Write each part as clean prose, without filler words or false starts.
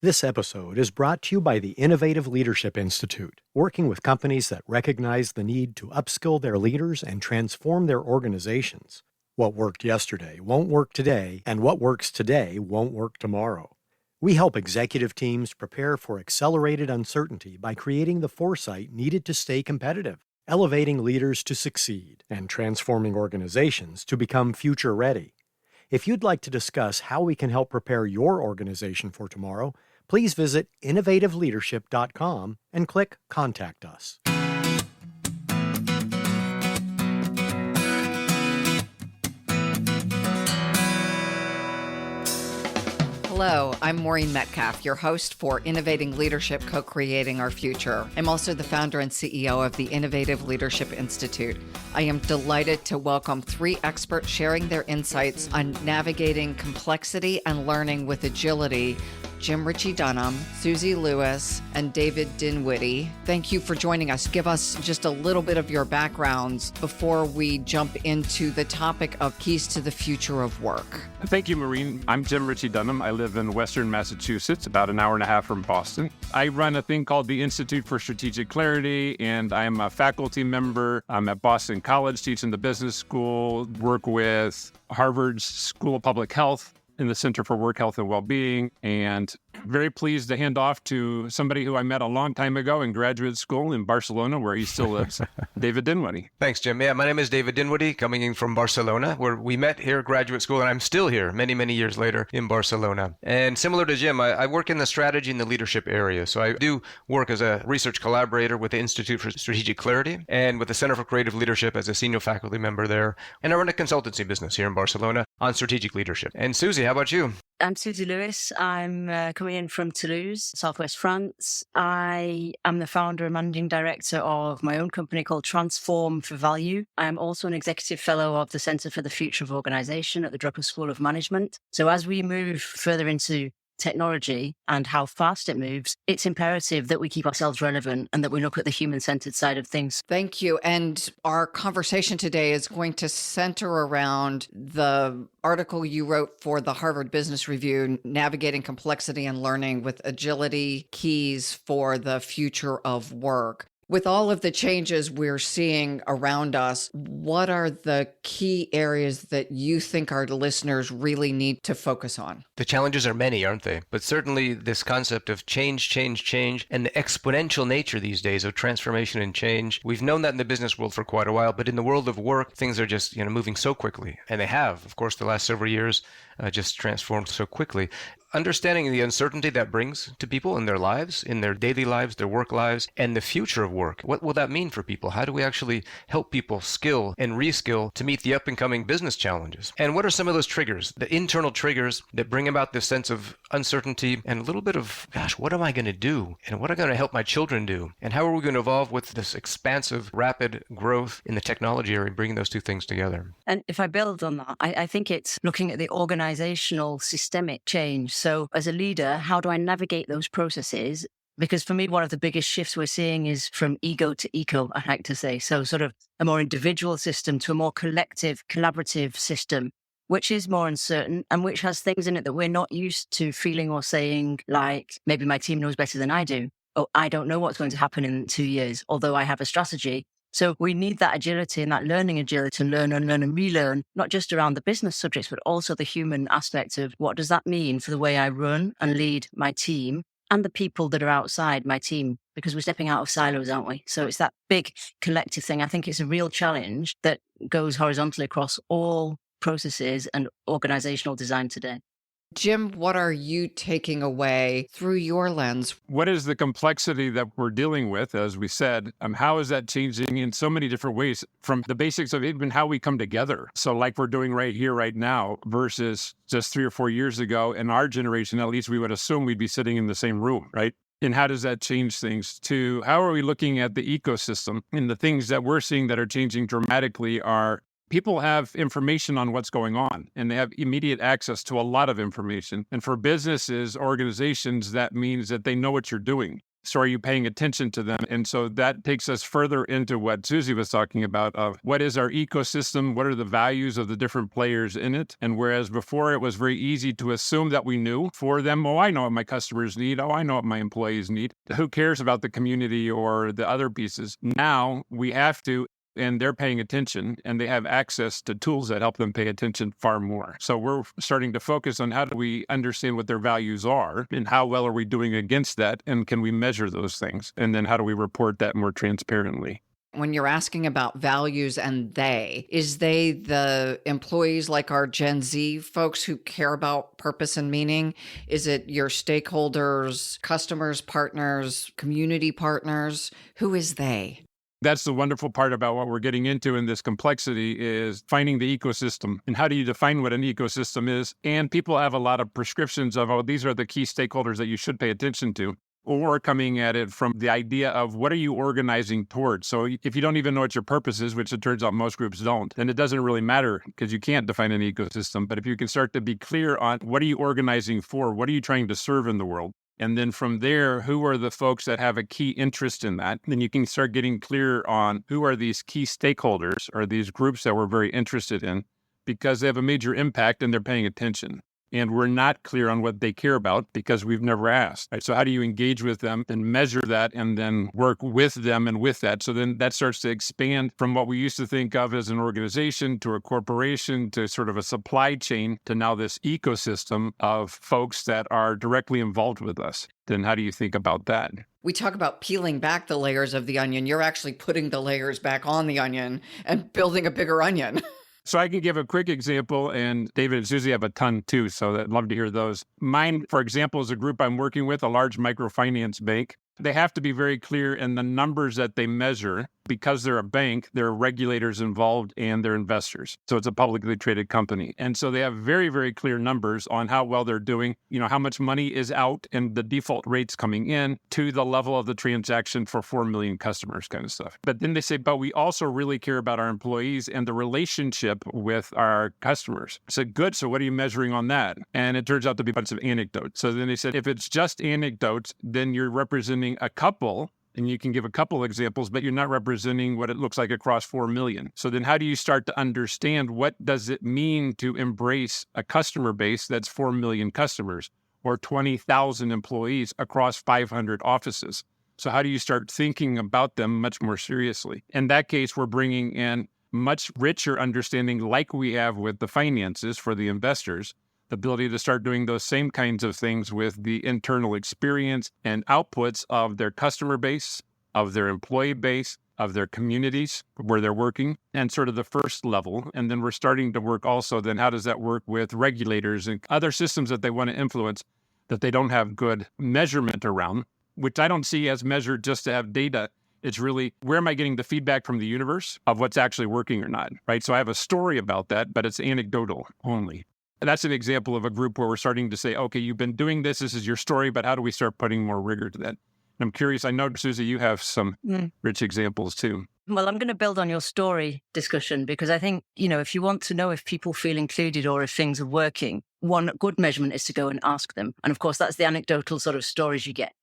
This episode is brought to you by the Innovative Leadership Institute, working with companies that recognize the need to upskill their leaders and transform their organizations. What worked yesterday won't work today, and what works today won't work tomorrow. We help executive teams prepare for accelerated uncertainty by creating the foresight needed to stay competitive, elevating leaders to succeed, and transforming organizations to become future-ready. If you'd like to discuss how we can help prepare your organization for tomorrow, please visit innovativeleadership.com and click Contact Us. Hello, I'm Maureen Metcalf, your host for Innovating Leadership, Co-Creating Our Future. I'm also the founder and CEO of the Innovative Leadership Institute. I am delighted to welcome three experts sharing their insights on navigating complexity and learning with agility: Jim Ritchie-Dunham, Suzie Lewis, and David Dinwoodie. Thank you for joining us. Give us just a little bit of your backgrounds before we jump into the topic of keys to the future of work. Thank you, Maureen. I'm Jim Ritchie-Dunham. I live in Western Massachusetts, about an hour and a half from Boston. I run a thing called the Institute for Strategic Clarity, and I am a faculty member. I'm at Boston College teaching the business school, work with Harvard's School of Public Health in the Center for Work Health and Wellbeing, and very pleased to hand off to somebody who I met a long time ago in graduate school in Barcelona, where he still lives, David Dinwoodie. Thanks, Jim. Yeah, my name is David Dinwoodie, coming in from Barcelona, where we met here at graduate school, and I'm still here many, many years later in Barcelona. And similar to Jim, I work in the strategy and the leadership area. So I do work as a research collaborator with the Institute for Strategic Clarity and with the Center for Creative Leadership as a senior faculty member there. And I run a consultancy business here in Barcelona on strategic leadership. And Suzie, how about you? I'm Suzie Lewis. I'm coming in from Toulouse, southwest France. I am the founder and managing director of my own company called Transform for Value. I am also an executive fellow of the Center for the Future of Organization at the Drucker School of Management. So as we move further into technology and how fast it moves, it's imperative that we keep ourselves relevant and that we look at the human-centered side of things. Thank you. And our conversation today is going to center around the article you wrote for the Harvard Business Review, Navigating Complexity and Learning with Agility: Keys for the Future of Work. With all of the changes we're seeing around us, what are the key areas that you think our listeners really need to focus on? The challenges are many, aren't they? But certainly this concept of change, and the exponential nature these days of transformation and change. We've known that in the business world for quite a while, but in the world of work, things are just moving so quickly. And they have, of course, the last several years just transformed so quickly. Understanding the uncertainty that brings to people in their lives, in their daily lives, their work lives, and the future of work. What will that mean for people? How do we actually help people skill and reskill to meet the up-and-coming business challenges? And what are some of those triggers, the internal triggers that bring about this sense of uncertainty and a little bit of, gosh, what am I going to do? And what am I going to help my children do? And how are we going to evolve with this expansive, rapid growth in the technology area, bringing those two things together? And if I build on that, I think it's looking at the organizational systemic change. So as a leader, how do I navigate those processes? Because for me, one of the biggest shifts we're seeing is from ego to eco, I like to say. So sort of a more individual system to a more collective, collaborative system, which is more uncertain and which has things in it that we're not used to feeling or saying, like, maybe my team knows better than I do. Oh, I don't know what's going to happen in 2 years, although I have a strategy. So we need that agility and that learning agility to learn and relearn, not just around the business subjects, but also the human aspect of what does that mean for the way I run and lead my team and the people that are outside my team, because we're stepping out of silos, aren't we? So it's that big collective thing. I think it's a real challenge that goes horizontally across all processes and organizational design today. Jim, what are you taking away through your lens? What is the complexity that we're dealing with, as we said? How is that changing in so many different ways, from the basics of even how we come together? So like we're doing right here, right now, versus just 3 or 4 years ago. In our generation, at least, we would assume we'd be sitting in the same room, right? And how does that change things? To how are we looking at the ecosystem? And the things that we're seeing that are changing dramatically are people have information on what's going on, and they have immediate access to a lot of information. And for businesses, organizations, that means that they know what you're doing. So are you paying attention to them? And so that takes us further into what Suzie was talking about of what is our ecosystem? What are the values of the different players in it? And whereas before it was very easy to assume that we knew for them, oh, I know what my customers need. Oh, I know what my employees need. Who cares about the community or the other pieces? Now we have to, and they're paying attention, and they have access to tools that help them pay attention far more. So we're starting to focus on how do we understand what their values are and how well are we doing against that, and can we measure those things? And then how do we report that more transparently? When you're asking about values and is they the employees like our Gen Z folks who care about purpose and meaning? Is it your stakeholders, customers, partners, community partners? Who is they? That's the wonderful part about what we're getting into in this complexity is finding the ecosystem. And how do you define what an ecosystem is? And people have a lot of prescriptions of, oh, these are the key stakeholders that you should pay attention to. Or coming at it from the idea of what are you organizing towards? So if you don't even know what your purpose is, which it turns out most groups don't, then it doesn't really matter because you can't define an ecosystem. But if you can start to be clear on what are you organizing for? What are you trying to serve in the world? And then from there, who are the folks that have a key interest in that? Then you can start getting clear on who are these key stakeholders or these groups that we're very interested in because they have a major impact and they're paying attention. And we're not clear on what they care about because we've never asked. Right? So how do you engage with them and measure that and then work with them and with that? So then that starts to expand from what we used to think of as an organization to a corporation to sort of a supply chain to now this ecosystem of folks that are directly involved with us. Then how do you think about that? We talk about peeling back the layers of the onion. You're actually putting the layers back on the onion and building a bigger onion. So I can give a quick example, and David and Suzie have a ton too, so I'd love to hear those. Mine, for example, is a group I'm working with, a large microfinance bank. They have to be very clear in the numbers that they measure. Because they're a bank, there are regulators involved and they're investors. So it's a publicly traded company. And so they have very, very clear numbers on how well they're doing, how much money is out and the default rates coming in to the level of the transaction for 4 million customers kind of stuff. But then they say, but we also really care about our employees and the relationship with our customers. I said, good. So what are you measuring on that? And it turns out to be a bunch of anecdotes. So then they said, if it's just anecdotes, then you're representing a couple. And you can give a couple examples, but you're not representing what it looks like across 4 million. So then how do you start to understand what does it mean to embrace a customer base that's 4 million customers or 20,000 employees across 500 offices? So how do you start thinking about them much more seriously? In that case, we're bringing in much richer understanding like we have with the finances for the investors, the ability to start doing those same kinds of things with the internal experience and outputs of their customer base, of their employee base, of their communities where they're working, and sort of the first level. And then we're starting to work also, then how does that work with regulators and other systems that they want to influence that they don't have good measurement around, which I don't see as measured just to have data. It's really, where am I getting the feedback from the universe of what's actually working or not, right? So I have a story about that, but it's anecdotal only. That's an example of a group where we're starting to say, okay, you've been doing this is your story, but how do we start putting more rigor to that? And I'm curious, I know, Suzie, you have some rich examples too. Well, I'm going to build on your story discussion because I think, if you want to know if people feel included or if things are working, one good measurement is to go and ask them. And of course, that's the anecdotal sort of stories you get.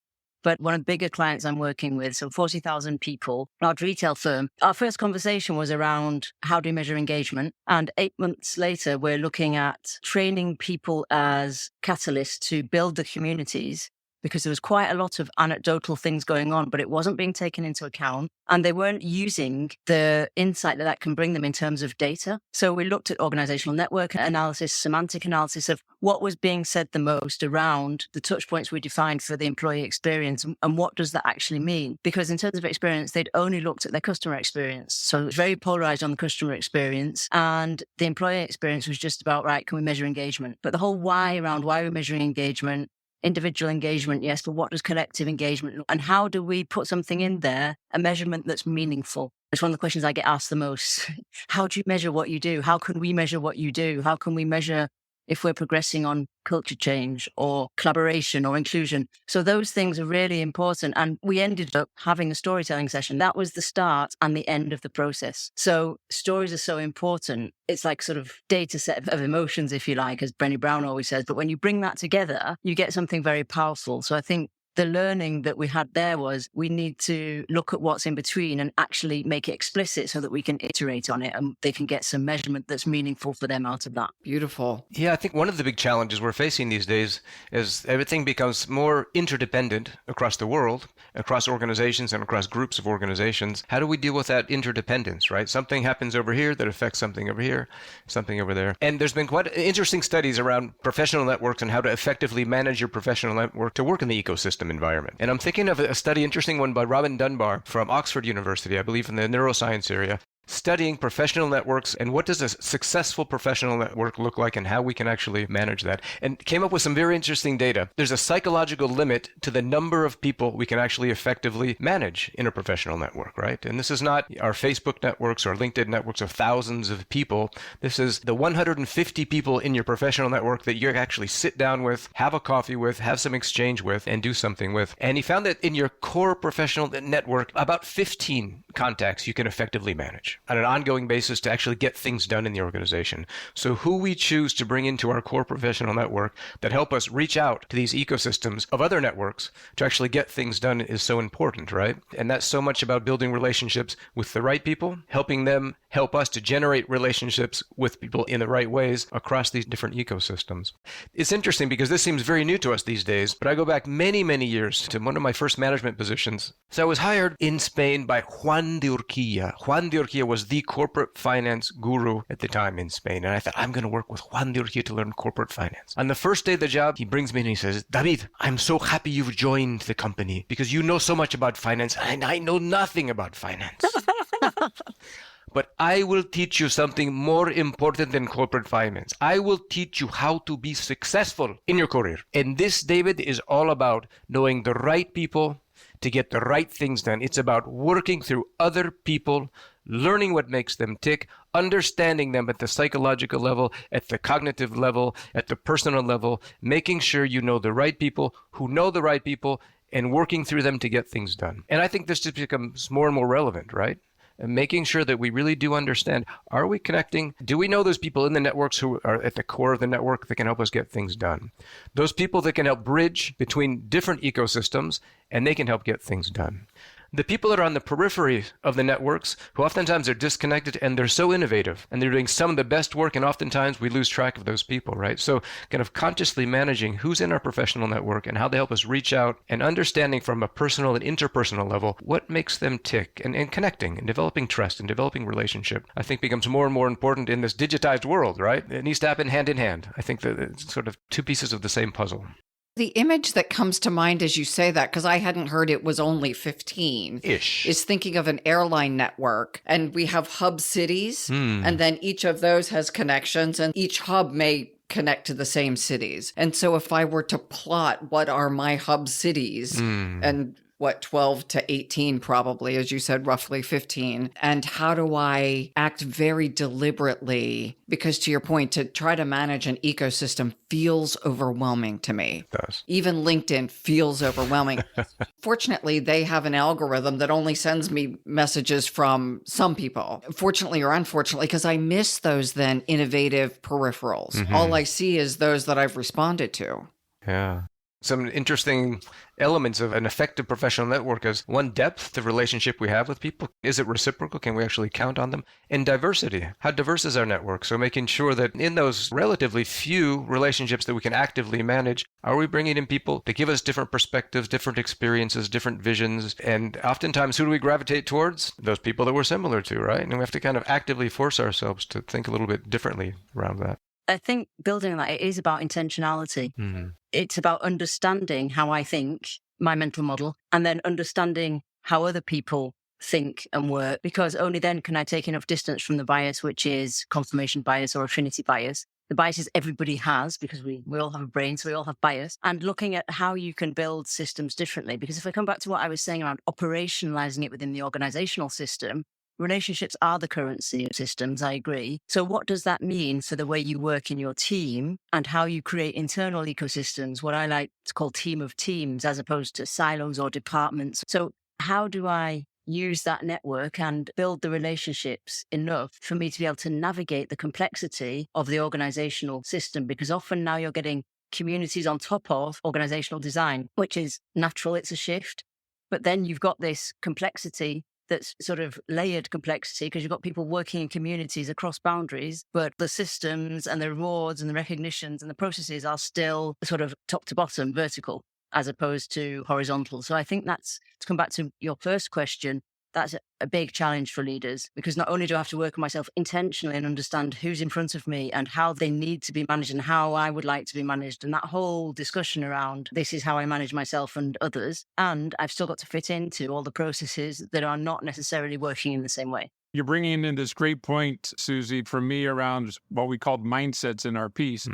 But one of the bigger clients I'm working with, so 40,000 people, large retail firm, our first conversation was around how do we measure engagement? And 8 months later, we're looking at training people as catalysts to build the communities because there was quite a lot of anecdotal things going on, but it wasn't being taken into account. And they weren't using the insight that can bring them in terms of data. So we looked at organizational network analysis, semantic analysis of what was being said the most around the touch points we defined for the employee experience and what does that actually mean? Because in terms of experience, they'd only looked at their customer experience. So it was very polarized on the customer experience and the employee experience was just about, right, can we measure engagement? But the whole why around why we're measuring engagement, individual engagement, yes, but what does collective engagement look? And how do we put something in there, a measurement that's meaningful? It's one of the questions I get asked the most. How do you measure what you do? How can we measure what you do? How can we measure if we're progressing on culture change or collaboration or inclusion? So those things are really important. And we ended up having a storytelling session. That was the start and the end of the process. So stories are so important. It's like sort of data set of emotions, if you like, as Brené Brown always says. But when you bring that together, you get something very powerful. So I think the learning that we had there was we need to look at what's in between and actually make it explicit so that we can iterate on it and they can get some measurement that's meaningful for them out of that. Beautiful. Yeah, I think one of the big challenges we're facing these days is everything becomes more interdependent across the world, across organizations and across groups of organizations. How do we deal with that interdependence, right? Something happens over here that affects something over here, something over there. And there's been quite interesting studies around professional networks and how to effectively manage your professional network to work in the ecosystem environment. And I'm thinking of a study, interesting one by Robin Dunbar from Oxford University, I believe in the neuroscience area, studying professional networks and what does a successful professional network look like and how we can actually manage that. And came up with some very interesting data. There's a psychological limit to the number of people we can actually effectively manage in a professional network, right? And this is not our Facebook networks or LinkedIn networks of thousands of people. This is the 150 people in your professional network that you actually sit down with, have a coffee with, have some exchange with, and do something with. And he found that in your core professional network, about 15 contacts you can effectively manage on an ongoing basis to actually get things done in the organization. So who we choose to bring into our core professional network that help us reach out to these ecosystems of other networks to actually get things done is so important, right? And that's so much about building relationships with the right people, helping them help us to generate relationships with people in the right ways across these different ecosystems. It's interesting because this seems very new to us these days, but I go back many, many years to one of my first management positions. So I was hired in Spain by Juan de Urquilla. Juan de Urquilla was the corporate finance guru at the time in Spain. And I thought, I'm going to work with Juan de Urquilla to learn corporate finance. On the first day of the job, he brings me in and he says, David, I'm so happy you've joined the company because you know so much about finance and I know nothing about finance. But I will teach you something more important than corporate finance. I will teach you how to be successful in your career. And this, David, is all about knowing the right people to get the right things done. It's about working through other people, learning what makes them tick, understanding them at the psychological level, at the cognitive level, at the personal level, making sure you know the right people who know the right people and working through them to get things done. And I think this just becomes more and more relevant, right? And making sure that we really do understand, are we connecting? Do we know those people in the networks who are at the core of the network that can help us get things done? Those people that can help bridge between different ecosystems and they can help get things done. The people that are on the periphery of the networks, who oftentimes are disconnected and they're so innovative and they're doing some of the best work, and oftentimes we lose track of those people, right? So kind of consciously managing who's in our professional network and how they help us reach out and understanding from a personal and interpersonal level what makes them tick and connecting and developing trust and developing relationship, I think becomes more and more important in this digitized world, right? It needs to happen hand in hand. I think that it's sort of two pieces of the same puzzle. The image that comes to mind as you say that, because I hadn't heard it was only 15-ish, is thinking of an airline network. And we have hub cities, and then each of those has connections, and each hub may connect to the same cities. And so if I were to plot what are my hub cities, and 12 to 18 probably, as you said, roughly 15. And how do I act very deliberately? Because to your point, to try to manage an ecosystem feels overwhelming to me. It does. Even LinkedIn feels overwhelming. Fortunately, they have an algorithm that only sends me messages from some people, fortunately or unfortunately, because I miss those then innovative peripherals. All I see is those that I've responded to. Yeah. Some interesting elements of an effective professional network is one, depth, the relationship we have with people. Is it reciprocal? Can we actually count on them? And diversity. How diverse is our network? So making sure that in those relatively few relationships that we can actively manage, are we bringing in people to give us different perspectives, different experiences, different visions? And oftentimes, who do we gravitate towards? Those people that we're similar to, right? And we have to kind of actively force ourselves to think a little bit differently around that. I think building on that, it is about intentionality. It's about understanding how I think, my mental model, and then understanding how other people think and work, because only then can I take enough distance from the bias, which is confirmation bias or affinity bias. The biases everybody has, because we all have a brain, so we all have bias, and looking at how you can build systems differently. Because if I come back to what I was saying around operationalizing it within the organizational system, relationships are the currency of systems, I agree. So what does that mean for the way you work in your team and how you create internal ecosystems, what I like to call team of teams, as opposed to silos or departments? So how do I use that network and build the relationships enough for me to be able to navigate the complexity of the organizational system? Because often now you're getting communities on top of organizational design, which is natural. It's a shift. But then you've got this complexity that's sort of layered complexity because you've got people working in communities across boundaries, but the systems and the rewards and the recognitions and the processes are still sort of top to bottom, vertical, as opposed to horizontal. So I think that's, to come back to your first question, that's a big challenge for leaders, because not only do I have to work on myself intentionally and understand who's in front of me and how they need to be managed and how I would like to be managed, and that whole discussion around this is how I manage myself and others, and I've still got to fit into all the processes that are not necessarily working in the same way. You're bringing in this great point, Suzie, for me around what we called mindsets in our piece.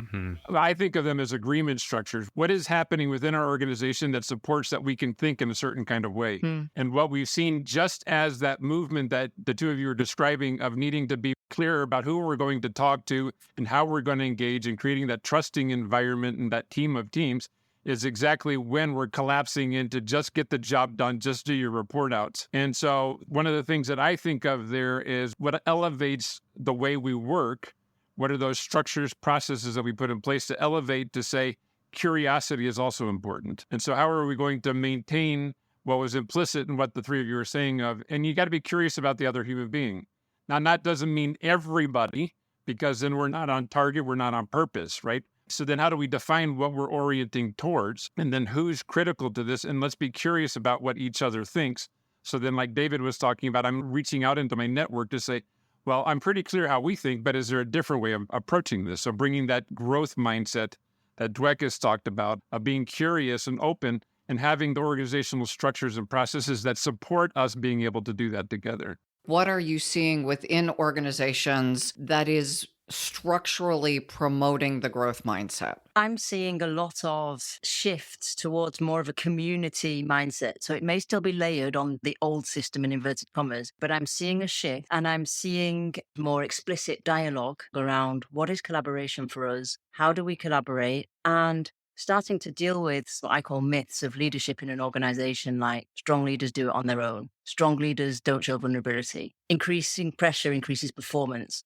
I think of them as agreement structures. What is happening within our organization that supports that we can think in a certain kind of way? And what we've seen, just as that movement that the two of you are describing of needing to be clear about who we're going to talk to and how we're going to engage and creating that trusting environment and that team of teams, is exactly when we're collapsing into just get the job done, just do your report outs. And so one of the things that I think of there is what elevates the way we work. What are those structures, processes that we put in place to elevate, to say curiosity is also important. And so how are we going to maintain what was implicit in what the three of you are saying of, and you got to be curious about the other human being. Now, that doesn't mean everybody, because then we're not on target, we're not on purpose, right? So then how do we define what we're orienting towards? And then who's critical to this? And let's be curious about what each other thinks. So then, like David was talking about, I'm reaching out into my network to say, well, I'm pretty clear how we think, but is there a different way of approaching this? So bringing that growth mindset that Dweck has talked about, of being curious and open and having the organizational structures and processes that support us being able to do that together. What are you seeing within organizations that is structurally promoting the growth mindset? I'm seeing a lot of shifts towards more of a community mindset. So it may still be layered on the old system in inverted commas, but I'm seeing a shift, and I'm seeing more explicit dialogue around what is collaboration for us? How do we collaborate? And starting to deal with what I call myths of leadership in an organization, like strong leaders do it on their own. Strong leaders don't show vulnerability. Increasing pressure increases performance.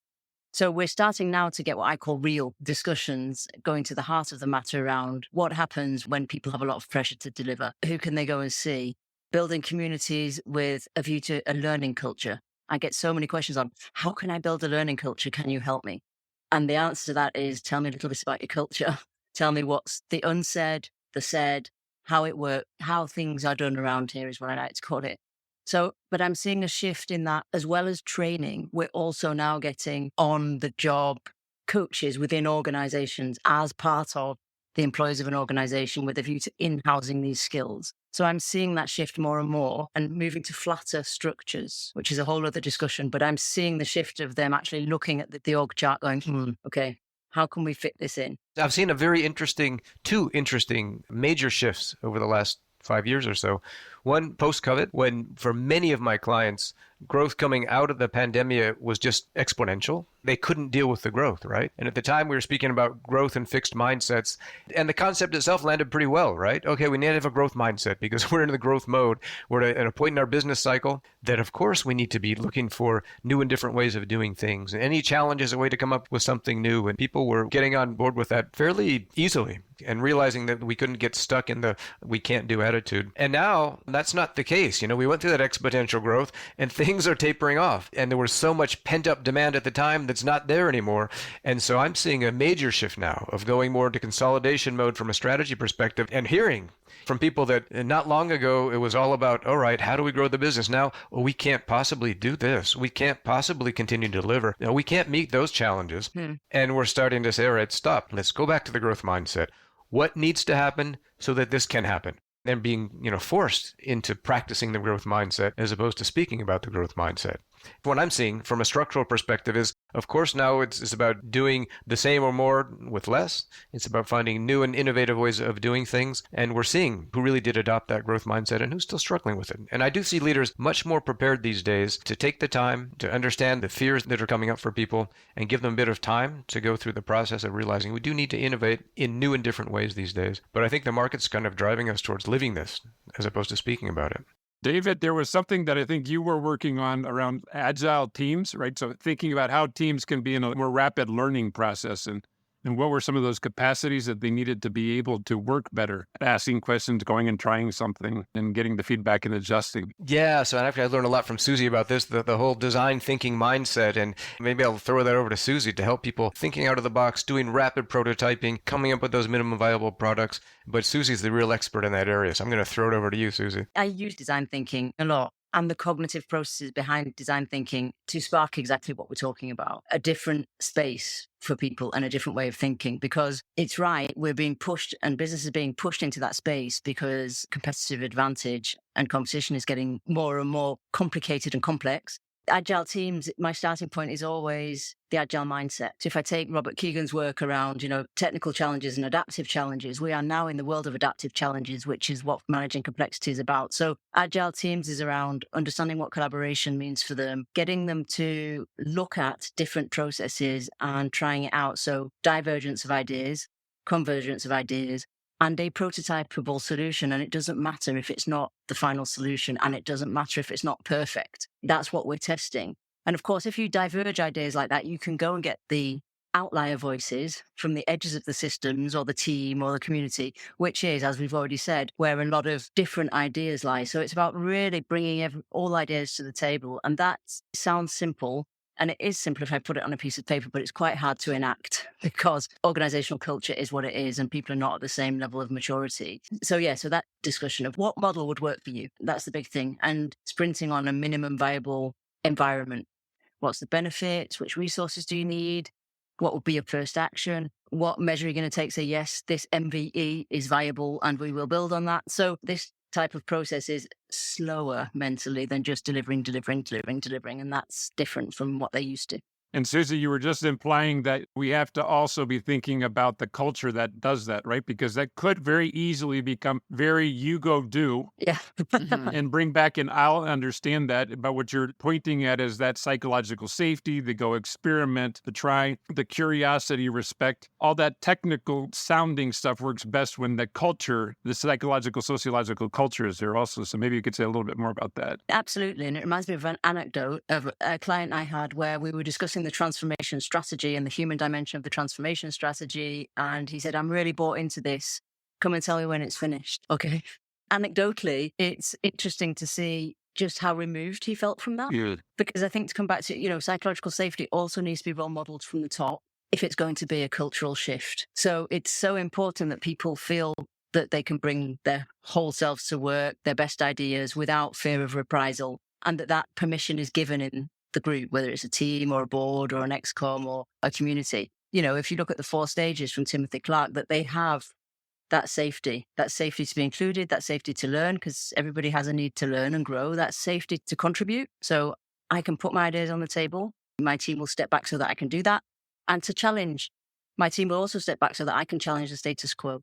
So we're starting now to get what I call real discussions, going to the heart of the matter around what happens when people have a lot of pressure to deliver. Who can they go and see? Building communities with a view to a learning culture. I get so many questions on, how can I build a learning culture? Can you help me? And the answer to that is, tell me a little bit about your culture. Tell me what's the unsaid, the said, how it works, how things are done around here is what I like to call it. So, but I'm seeing a shift in that, as well as training, we're also now getting on the job coaches within organizations as part of the employees of an organization with a view to in-housing these skills. So I'm seeing that shift more and more and moving to flatter structures, which is a whole other discussion. But I'm seeing the shift of them actually looking at the org chart going, okay, how can we fit this in? I've seen two interesting major shifts over the last 5 years or so. One, post-COVID, when for many of my clients, growth coming out of the pandemic was just exponential. They couldn't deal with the growth, right? And at the time, we were speaking about growth and fixed mindsets, and the concept itself landed pretty well, right? Okay, we need to have a growth mindset because we're in the growth mode. We're at a point in our business cycle that, of course, we need to be looking for new and different ways of doing things. And any challenge is a way to come up with something new, and people were getting on board with that fairly easily and realizing that we couldn't get stuck in the we can't do attitude. And now that's not the case. You know, we went through that exponential growth and things are tapering off. And there was so much pent up demand at the time that's not there anymore. And so I'm seeing a major shift now of going more into consolidation mode from a strategy perspective and hearing from people that not long ago, it was all about, all right, how do we grow the business? Now, we can't possibly do this. We can't possibly continue to deliver. No, we can't meet those challenges. And we're starting to say, all right, stop. Let's go back to the growth mindset. What needs to happen so that this can happen? And being, forced into practicing the growth mindset as opposed to speaking about the growth mindset. What I'm seeing from a structural perspective is, of course, now it's about doing the same or more with less. It's about finding new and innovative ways of doing things. And we're seeing who really did adopt that growth mindset and who's still struggling with it. And I do see leaders much more prepared these days to take the time to understand the fears that are coming up for people and give them a bit of time to go through the process of realizing we do need to innovate in new and different ways these days. But I think the market's kind of driving us towards living this as opposed to speaking about it. David, there was something that I think you were working on around agile teams, right? So thinking about how teams can be in a more rapid learning process. And And what were some of those capacities that they needed to be able to work better, asking questions, going and trying something, and getting the feedback and adjusting? Yeah, so actually I learned a lot from Suzie about this, the whole design thinking mindset, and maybe I'll throw that over to Suzie to help people thinking out of the box, doing rapid prototyping, coming up with those minimum viable products. But Susie's the real expert in that area, so I'm going to throw it over to you, Suzie. I use design thinking a lot and the cognitive processes behind design thinking to spark exactly what we're talking about, a different space for people and a different way of thinking, because it's right, we're being pushed and business is being pushed into that space because competitive advantage and competition is getting more and more complicated and complex. Agile teams, my starting point is always the agile mindset. So if I take Robert Keegan's work around, technical challenges and adaptive challenges, we are now in the world of adaptive challenges, which is what managing complexity is about. So agile teams is around understanding what collaboration means for them, getting them to look at different processes and trying it out. So divergence of ideas, convergence of ideas, and a prototypable solution. And it doesn't matter if it's not the final solution, and it doesn't matter if it's not perfect. That's what we're testing. And of course, if you diverge ideas like that, you can go and get the outlier voices from the edges of the systems or the team or the community, which is, as we've already said, where a lot of different ideas lie. So it's about really bringing all ideas to the table. And that sounds simple. And it is simple if I put it on a piece of paper, but it's quite hard to enact because organizational culture is what it is and people are not at the same level of maturity. So that discussion of what model would work for you, that's the big thing. And sprinting on a minimum viable environment. What's the benefits? Which resources do you need? What would be your first action? What measure are you going to take? Say, yes, this MVE is viable and we will build on that. So this type of process is slower mentally than just delivering. And that's different from what they're used to. And Suzie, you were just implying that we have to also be thinking about the culture that does that, right? Because that could very easily become very you go do. Yeah. And bring back, and I'll understand that, but what you're pointing at is that psychological safety, the go experiment, the try, the curiosity, respect, all that technical sounding stuff works best when the culture, the psychological, sociological culture is there also. So maybe you could say a little bit more about that. Absolutely. And it reminds me of an anecdote of a client I had where we were discussing the transformation strategy and the human dimension of the transformation strategy. And he said, I'm really bought into this. Come and tell me when it's finished. Okay. Anecdotally, it's interesting to see just how removed he felt from that. Yeah. Because I think to come back to, psychological safety also needs to be role modeled from the top if it's going to be a cultural shift. So it's so important that people feel that they can bring their whole selves to work, their best ideas without fear of reprisal, and that permission is given in the group, whether it's a team or a board or an excom or a community. If you look at the 4 stages from Timothy Clark, that they have that safety to be included, that safety to learn, because everybody has a need to learn and grow, that safety to contribute. So I can put my ideas on the table. My team will step back so that I can do that. And to challenge, my team will also step back so that I can challenge the status quo.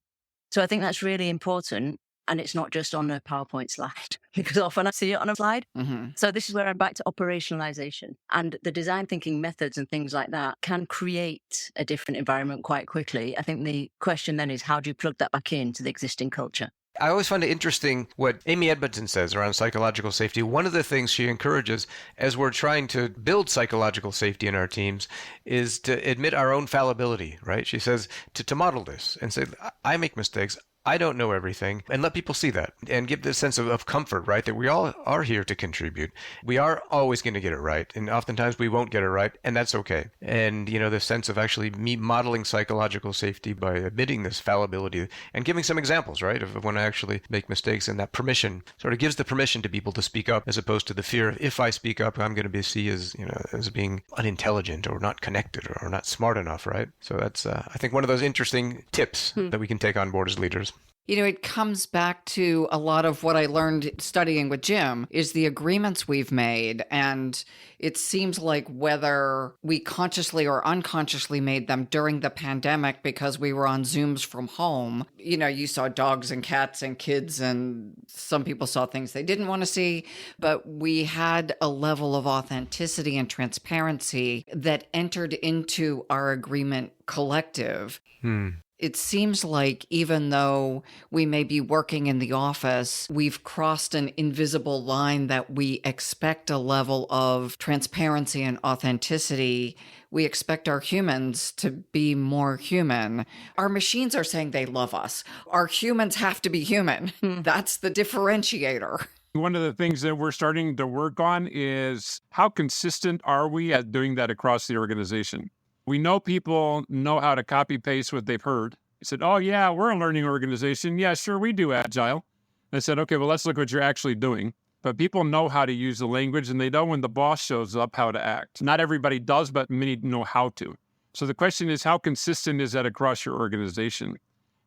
So I think that's really important. And it's not just on a PowerPoint slide, because often I see it on a slide. Mm-hmm. So this is where I'm back to operationalization. And the design thinking methods and things like that can create a different environment quite quickly. I think the question then is, how do you plug that back into the existing culture? I always find it interesting what Amy Edmondson says around psychological safety. One of the things she encourages as we're trying to build psychological safety in our teams is to admit our own fallibility, right? She says to model this and say, I make mistakes. I don't know everything, and let people see that and give this sense of comfort, right? That we all are here to contribute. We are always going to get it right, and oftentimes we won't get it right, and that's okay. And, the sense of actually me modeling psychological safety by admitting this fallibility and giving some examples, right, of when I actually make mistakes, and that permission sort of gives the permission to people to speak up as opposed to the fear of if I speak up, I'm going to be seen as being unintelligent or not connected or not smart enough, right? So that's, I think, one of those interesting tips that we can take on board as leaders. It comes back to a lot of what I learned studying with Jim is the agreements we've made. And it seems like whether we consciously or unconsciously made them during the pandemic because we were on Zooms from home, you saw dogs and cats and kids, and some people saw things they didn't want to see. But we had a level of authenticity and transparency that entered into our agreement collective. It seems like even though we may be working in the office, we've crossed an invisible line that we expect a level of transparency and authenticity. We expect our humans to be more human. Our machines are saying they love us. Our humans have to be human. That's the differentiator. One of the things that we're starting to work on is how consistent are we at doing that across the organization? We know people know how to copy paste what they've heard. They said, oh yeah, we're a learning organization. Yeah, sure, we do Agile. I said, okay, well, let's look what you're actually doing. But people know how to use the language and they know when the boss shows up how to act. Not everybody does, but many know how to. So the question is, how consistent is that across your organization?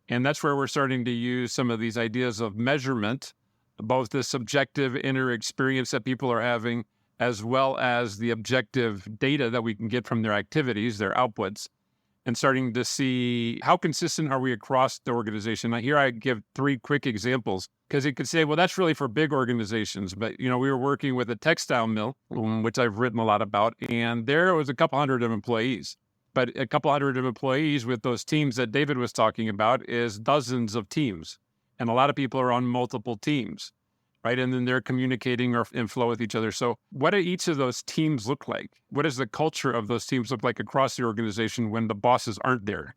And that's where we're starting to use some of these ideas of measurement, both the subjective inner experience that people are having, as well as the objective data that we can get from their activities, their outputs, and starting to see how consistent are we across the organization. Now, here I give 3 quick examples, because you could say, well, that's really for big organizations. But, we were working with a textile mill, which I've written a lot about, and there was a couple hundred of employees. But a couple hundred of employees with those teams that David was talking about is dozens of teams. And a lot of people are on multiple teams. Right? And then they're communicating or in flow with each other. So what do each of those teams look like? What does the culture of those teams look like across the organization when the bosses aren't there?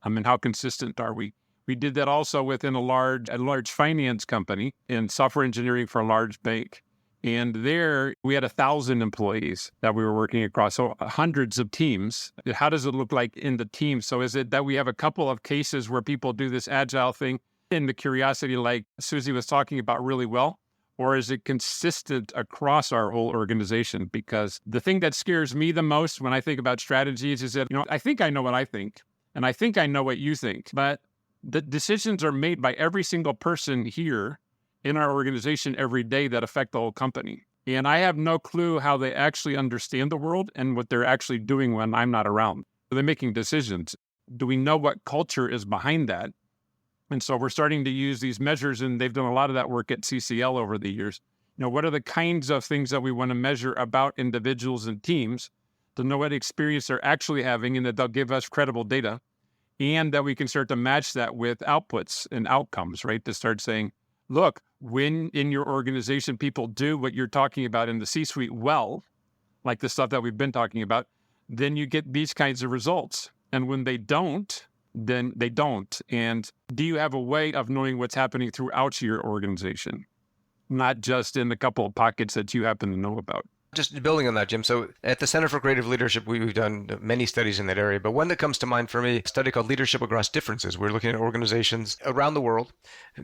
And how consistent are we? We did that also within a large finance company in software engineering for a large bank. And there we had 1,000 employees that we were working across. So hundreds of teams. How does it look like in the team? So is it that we have a couple of cases where people do this agile thing in the curiosity like Suzie was talking about really well? Or is it consistent across our whole organization? Because the thing that scares me the most when I think about strategies is that, I think I know what I think, and I think I know what you think, but the decisions are made by every single person here in our organization every day that affect the whole company. And I have no clue how they actually understand the world and what they're actually doing when I'm not around. They're making decisions. Do we know what culture is behind that? And so we're starting to use these measures, and they've done a lot of that work at CCL over the years. What are the kinds of things that we want to measure about individuals and teams to know what experience they're actually having and that they'll give us credible data, and that we can start to match that with outputs and outcomes, right? To start saying, look, when in your organization people do what you're talking about in the C-suite well, like the stuff that we've been talking about, then you get these kinds of results. And when they don't, then they don't. And do you have a way of knowing what's happening throughout your organization, not just in the couple of pockets that you happen to know about? Just building on that, Jim. So at the Center for Creative Leadership, we've done many studies in that area. But one that comes to mind for me, a study called Leadership Across Differences. We're looking at organizations around the world,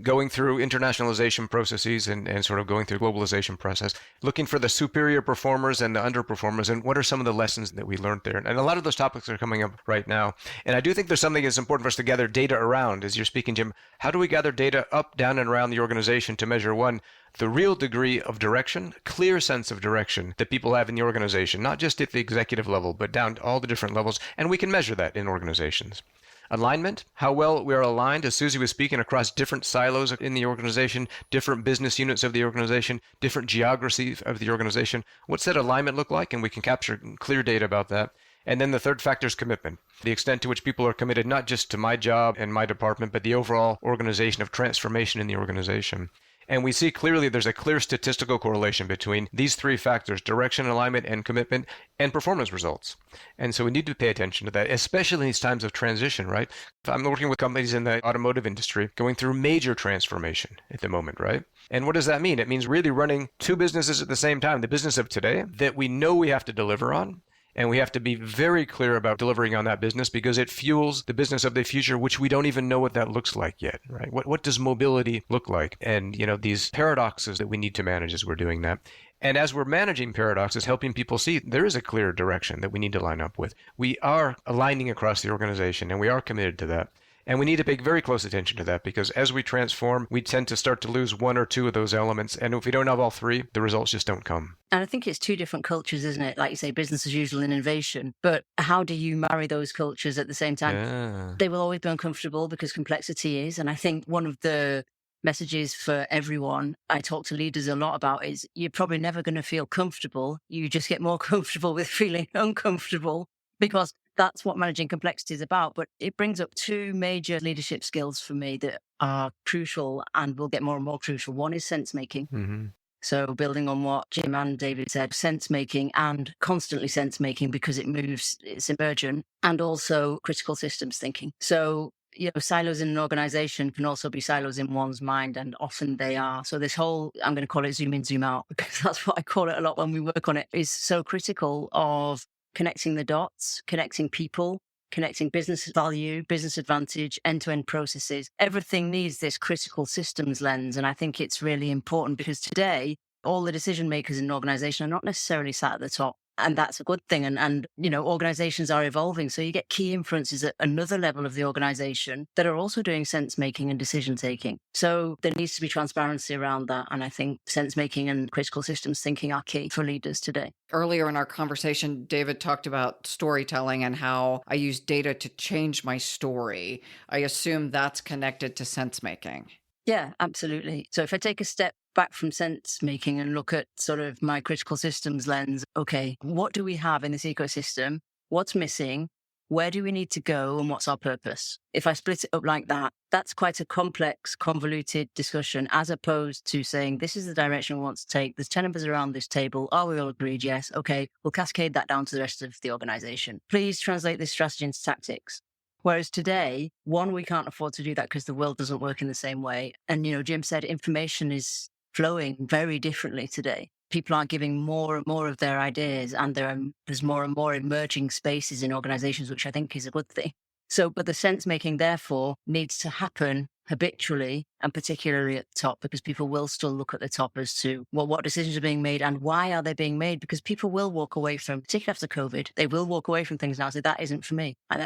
going through internationalization processes and sort of going through globalization process, looking for the superior performers and the underperformers, and what are some of the lessons that we learned there. And a lot of those topics are coming up right now. And I do think there's something that's important for us to gather data around. As you're speaking, Jim, how do we gather data up, down, and around the organization to measure, one, the real degree of direction, clear sense of direction that people have in the organization, not just at the executive level, but down to all the different levels. And we can measure that in organizations. Alignment, how well we are aligned, as Suzie was speaking, across different silos in the organization, different business units of the organization, different geographies of the organization. What's that alignment look like? And we can capture clear data about that. And then the third factor is commitment, the extent to which people are committed not just to my job and my department, but the overall organization of transformation in the organization. And we see clearly there's a clear statistical correlation between these 3 factors, direction, alignment, and commitment, and performance results. And so we need to pay attention to that, especially in these times of transition, right? I'm working with companies in the automotive industry going through major transformation at the moment, right? And what does that mean? It means really running 2 businesses at the same time, the business of today that we know we have to deliver on, and we have to be very clear about delivering on that business because it fuels the business of the future, which we don't even know what that looks like yet, right? What does mobility look like? And, these paradoxes that we need to manage as we're doing that. And as we're managing paradoxes, helping people see there is a clear direction that we need to line up with. We are aligning across the organization, and we are committed to that. And we need to pay very close attention to that because as we transform, we tend to start to lose 1 or 2 of those elements. And if we don't have all 3, the results just don't come. And I think it's 2 different cultures, isn't it? Like you say, business as usual and innovation. But how do you marry those cultures at the same time? Yeah. They will always be uncomfortable because complexity is. And I think one of the messages for everyone I talk to leaders a lot about is you're probably never going to feel comfortable. You just get more comfortable with feeling uncomfortable because that's what managing complexity is about. But it brings up two major leadership skills for me that are crucial and will get more and more crucial. One is sense making. Mm-hmm. So building on what Jim and David said, sense making and constantly sense making because it moves, it's emergent, and also critical systems thinking. So, silos in an organization can also be silos in one's mind, and often they are. So this whole, I'm going to call it zoom in, zoom out, because that's what I call it a lot when we work on it, is so critical of connecting the dots, connecting people, connecting business value, business advantage, end-to-end processes. Everything needs this critical systems lens. And I think it's really important because today, all the decision makers in an organization are not necessarily sat at the top. And that's a good thing. And organizations are evolving. So you get key influences at another level of the organization that are also doing sense making and decision taking. So there needs to be transparency around that. And I think sense making and critical systems thinking are key for leaders today. Earlier in our conversation, David talked about storytelling and how I use data to change my story. I assume that's connected to sense making. Yeah, absolutely. So if I take a step back from sense making and look at sort of my critical systems lens, okay, what do we have in this ecosystem? What's missing? Where do we need to go? And what's our purpose? If I split it up like that, that's quite a complex, convoluted discussion, as opposed to saying, this is the direction we want to take. There's 10 of us around this table. Are we all agreed? Yes. Okay, we'll cascade that down to the rest of the organization. Please translate this strategy into tactics. Whereas today, we can't afford to do that because the world doesn't work in the same way. And, Jim said information is flowing very differently today. People are giving more and more of their ideas, and there's more and more emerging spaces in organizations, which I think is a good thing. So, but the sense making, therefore, needs to happen habitually and particularly at the top, because people will still look at the top as to, well, what decisions are being made and why are they being made? Because people will walk away from, particularly after COVID, they will walk away from things now and say, that isn't for me. And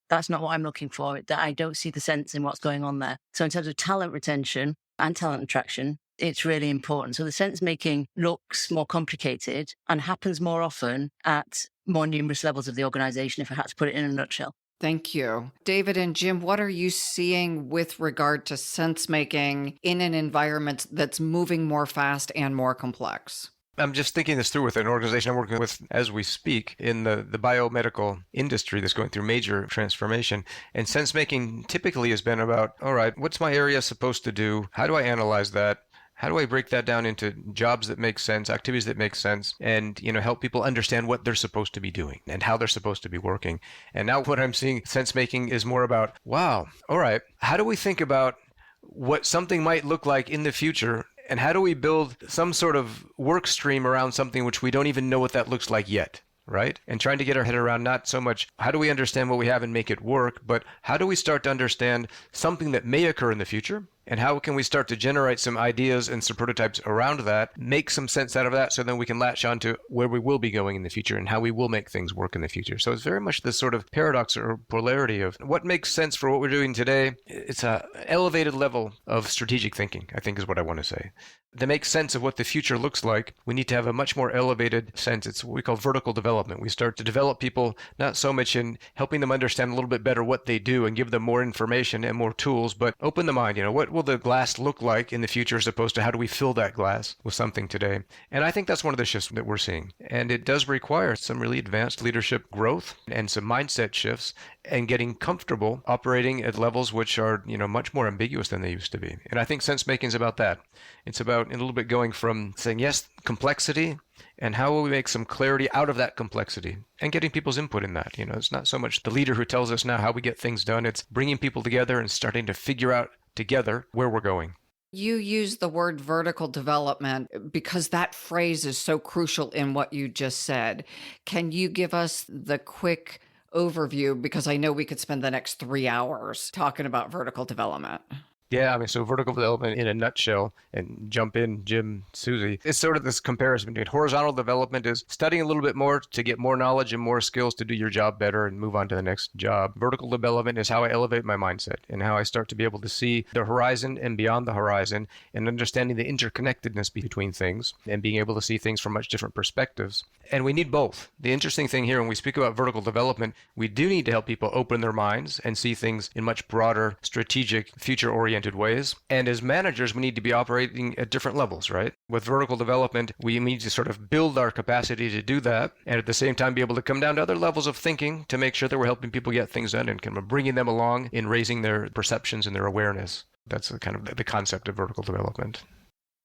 that's not what I'm looking for. That I don't see the sense in what's going on there. So in terms of talent retention and talent attraction, it's really important. So the sense making looks more complicated and happens more often at more numerous levels of the organization, if I had to put it in a nutshell. Thank you. David and Jim, what are you seeing with regard to sense making in an environment that's moving more fast and more complex? I'm just thinking this through with an organization I'm working with as we speak in the biomedical industry that's going through major transformation. And sense making typically has been about, all right, what's my area supposed to do? How do I analyze that? How do I break that down into jobs that make sense, activities that make sense, and help people understand what they're supposed to be doing and how they're supposed to be working? And now what I'm seeing sense making is more about, wow, all right, how do we think about what something might look like in the future? And how do we build some sort of work stream around something which we don't even know what that looks like yet, right? And trying to get our head around not so much how do we understand what we have and make it work, but how do we start to understand something that may occur in the future? And how can we start to generate some ideas and some prototypes around that, make some sense out of that, so then we can latch on to where we will be going in the future and how we will make things work in the future. So it's very much this sort of paradox or polarity of what makes sense for what we're doing today. It's an elevated level of strategic thinking, I think is what I want to say. To make sense of what the future looks like, we need to have a much more elevated sense. It's what we call vertical development. We start to develop people not so much in helping them understand a little bit better what they do and give them more information and more tools, but open the mind. What will the glass look like in the future as opposed to how do we fill that glass with something today? And I think that's one of the shifts that we're seeing. And it does require some really advanced leadership growth and some mindset shifts and getting comfortable operating at levels which are, much more ambiguous than they used to be. And I think sense making is about that. It's about a little bit going from saying, yes, complexity, and how will we make some clarity out of that complexity and getting people's input in that. It's not so much the leader who tells us now how we get things done. It's bringing people together and starting to figure out together where we're going. You use the word vertical development because that phrase is so crucial in what you just said. Can you give us the quick overview? Because I know we could spend the next 3 hours talking about vertical development. Yeah, so vertical development in a nutshell, and jump in, Jim, Suzie, it's sort of this comparison between horizontal development is studying a little bit more to get more knowledge and more skills to do your job better and move on to the next job. Vertical development is how I elevate my mindset and how I start to be able to see the horizon and beyond the horizon and understanding the interconnectedness between things and being able to see things from much different perspectives. And we need both. The interesting thing here, when we speak about vertical development, we do need to help people open their minds and see things in much broader, strategic, future-oriented result-oriented ways. And as managers, we need to be operating at different levels, right? With vertical development, we need to sort of build our capacity to do that, and at the same time be able to come down to other levels of thinking to make sure that we're helping people get things done and kind of bringing them along in raising their perceptions and their awareness. That's kind of the concept of vertical development.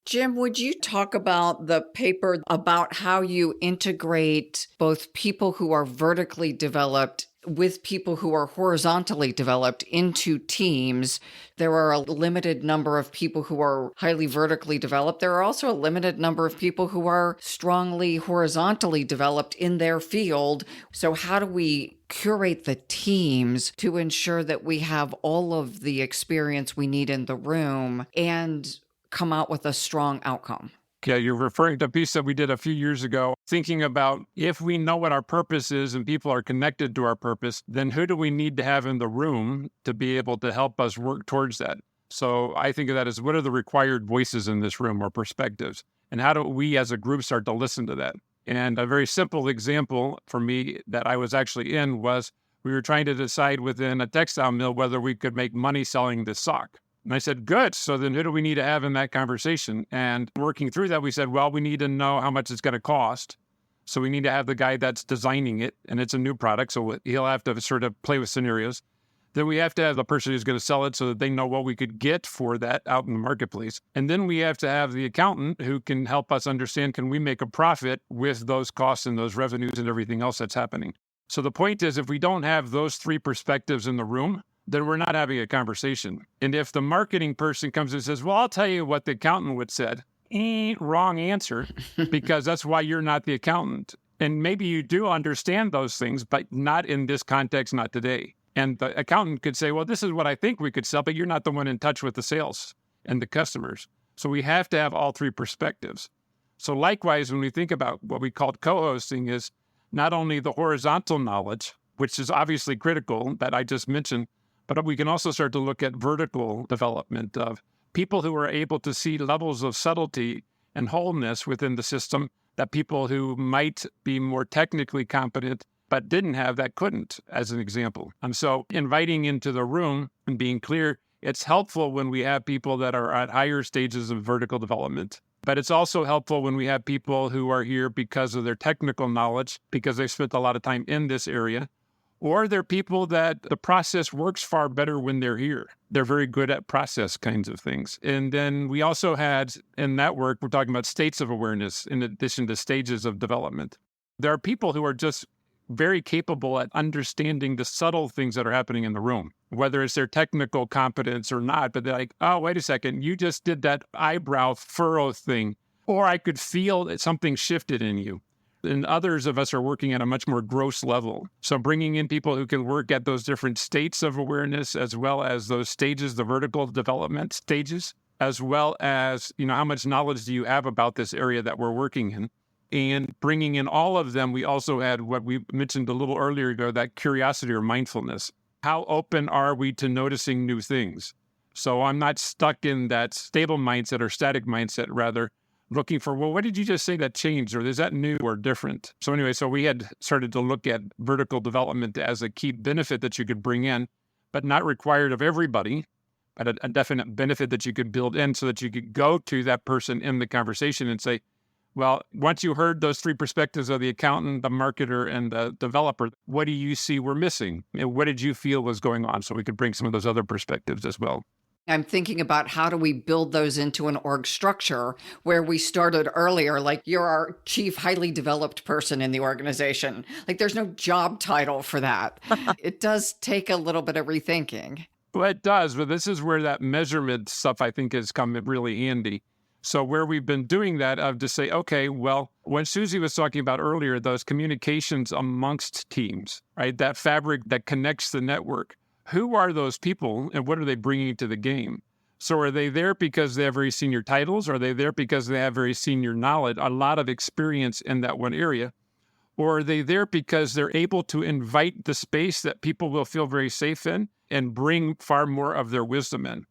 Jim, would you talk about the paper about how you integrate both people who are vertically developed with people who are horizontally developed into teams? There are a limited number of people who are highly vertically developed. There are also a limited number of people who are strongly horizontally developed in their field. So how do we curate the teams to ensure that we have all of the experience we need in the room and come out with a strong outcome? Yeah, you're referring to a piece that we did a few years ago, thinking about if we know what our purpose is and people are connected to our purpose, then who do we need to have in the room to be able to help us work towards that? So I think of that as what are the required voices in this room or perspectives? And how do we as a group start to listen to that? And a very simple example for me that I was actually in was we were trying to decide within a textile mill whether we could make money selling this sock. And I said, good. So then who do we need to have in that conversation? And working through that, we said, well, we need to know how much it's going to cost. So we need to have the guy that's designing it, and it's a new product, so he'll have to sort of play with scenarios. Then we have to have the person who's going to sell it so that they know what we could get for that out in the marketplace. And then we have to have the accountant who can help us understand, can we make a profit with those costs and those revenues and everything else that's happening? So the point is, if we don't have those three perspectives in the room, then we're not having a conversation. And if the marketing person comes and says, well, I'll tell you what the accountant would said, wrong answer, because that's why you're not the accountant. And maybe you do understand those things, but not in this context, not today. And the accountant could say, well, this is what I think we could sell, but you're not the one in touch with the sales and the customers. So we have to have all three perspectives. So likewise, when we think about what we call co-hosting is not only the horizontal knowledge, which is obviously critical that I just mentioned, but we can also start to look at vertical development of people who are able to see levels of subtlety and wholeness within the system that people who might be more technically competent but didn't have that couldn't, as an example. And so inviting into the room and being clear, it's helpful when we have people that are at higher stages of vertical development. But it's also helpful when we have people who are here because of their technical knowledge, because they've spent a lot of time in this area. Or they're people that the process works far better when they're here. They're very good at process kinds of things. And then we also had, in that work, we're talking about states of awareness in addition to stages of development. There are people who are just very capable at understanding the subtle things that are happening in the room, whether it's their technical competence or not. But they're like, oh, wait a second, you just did that eyebrow furrow thing. Or I could feel that something shifted in you. And others of us are working at a much more gross level. So bringing in people who can work at those different states of awareness, as well as those stages, the vertical development stages, as well as, how much knowledge do you have about this area that we're working in? And bringing in all of them, we also had what we mentioned a little earlier ago, that curiosity or mindfulness. How open are we to noticing new things? So I'm not stuck in that stable mindset or static mindset, rather looking for, well, what did you just say that changed? Or is that new or different? So anyway, so we had started to look at vertical development as a key benefit that you could bring in, but not required of everybody, but a definite benefit that you could build in so that you could go to that person in the conversation and say, well, once you heard those three perspectives of the accountant, the marketer, and the developer, what do you see we're missing? And what did you feel was going on? So we could bring some of those other perspectives as well. I'm thinking about how do we build those into an org structure where we started earlier, like you're our chief highly developed person in the organization. Like there's no job title for that. It does take a little bit of rethinking. Well, it does, but this is where that measurement stuff I think has come really handy. So where we've been doing that of to say, okay, well, when Suzie was talking about earlier, those communications amongst teams, right? That fabric that connects the network. Who are those people and what are they bringing to the game? So are they there because they have very senior titles? Are they there because they have very senior knowledge, a lot of experience in that one area? Or are they there because they're able to invite the space that people will feel very safe in and bring far more of their wisdom in?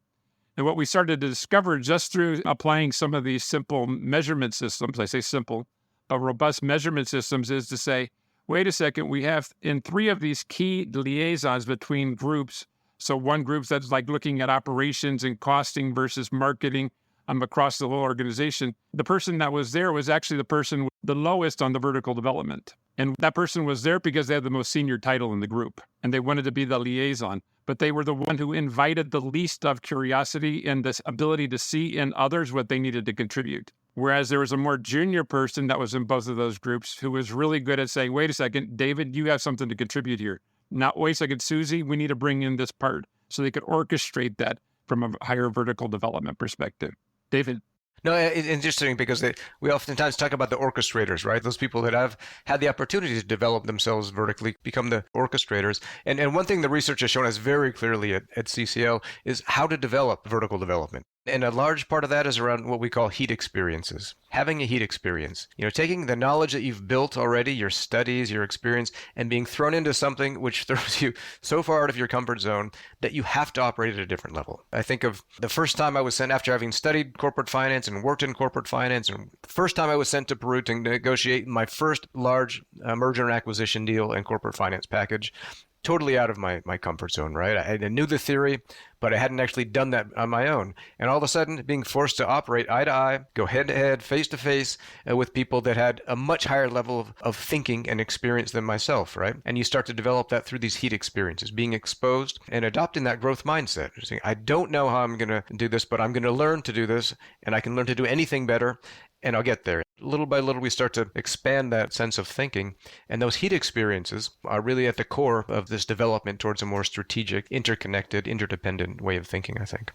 And what we started to discover just through applying some of these simple measurement systems, I say simple, but robust measurement systems, is to say, wait a second, we have in 3 of these key liaisons between groups, So one group that's like looking at operations and costing versus marketing across the whole organization. The person that was there was actually the person the lowest on the vertical development. And that person was there because they had the most senior title in the group and they wanted to be the liaison. But they were the one who invited the least of curiosity and this ability to see in others what they needed to contribute. Whereas there was a more junior person that was in both of those groups who was really good at saying, wait a second, David, you have something to contribute here. Now, wait a second, Suzie, we need to bring in this part. So they could orchestrate that from a higher vertical development perspective. David? No, it's interesting because we oftentimes talk about the orchestrators, right? Those people that have had the opportunity to develop themselves vertically, become the orchestrators. And one thing the research has shown us very clearly at CCL is how to develop vertical development. And a large part of that is around what we call heat experiences. Having a heat experience, taking the knowledge that you've built already, your studies, your experience, and being thrown into something which throws you so far out of your comfort zone that you have to operate at a different level. I think of the first time I was sent after having studied corporate finance and worked in corporate finance, and the first time I was sent to Peru to negotiate my first large merger and acquisition deal and corporate finance package. Totally out of my comfort zone, right? I knew the theory, but I hadn't actually done that on my own. And all of a sudden, being forced to operate eye to eye, go head to head, face to face with people that had a much higher level of thinking and experience than myself, right? And you start to develop that through these heat experiences, being exposed and adopting that growth mindset. Saying, I don't know how I'm going to do this, but I'm going to learn to do this, and I can learn to do anything better, and I'll get there. Little by little, we start to expand that sense of thinking. And those heat experiences are really at the core of this development towards a more strategic, interconnected, interdependent way of thinking, I think.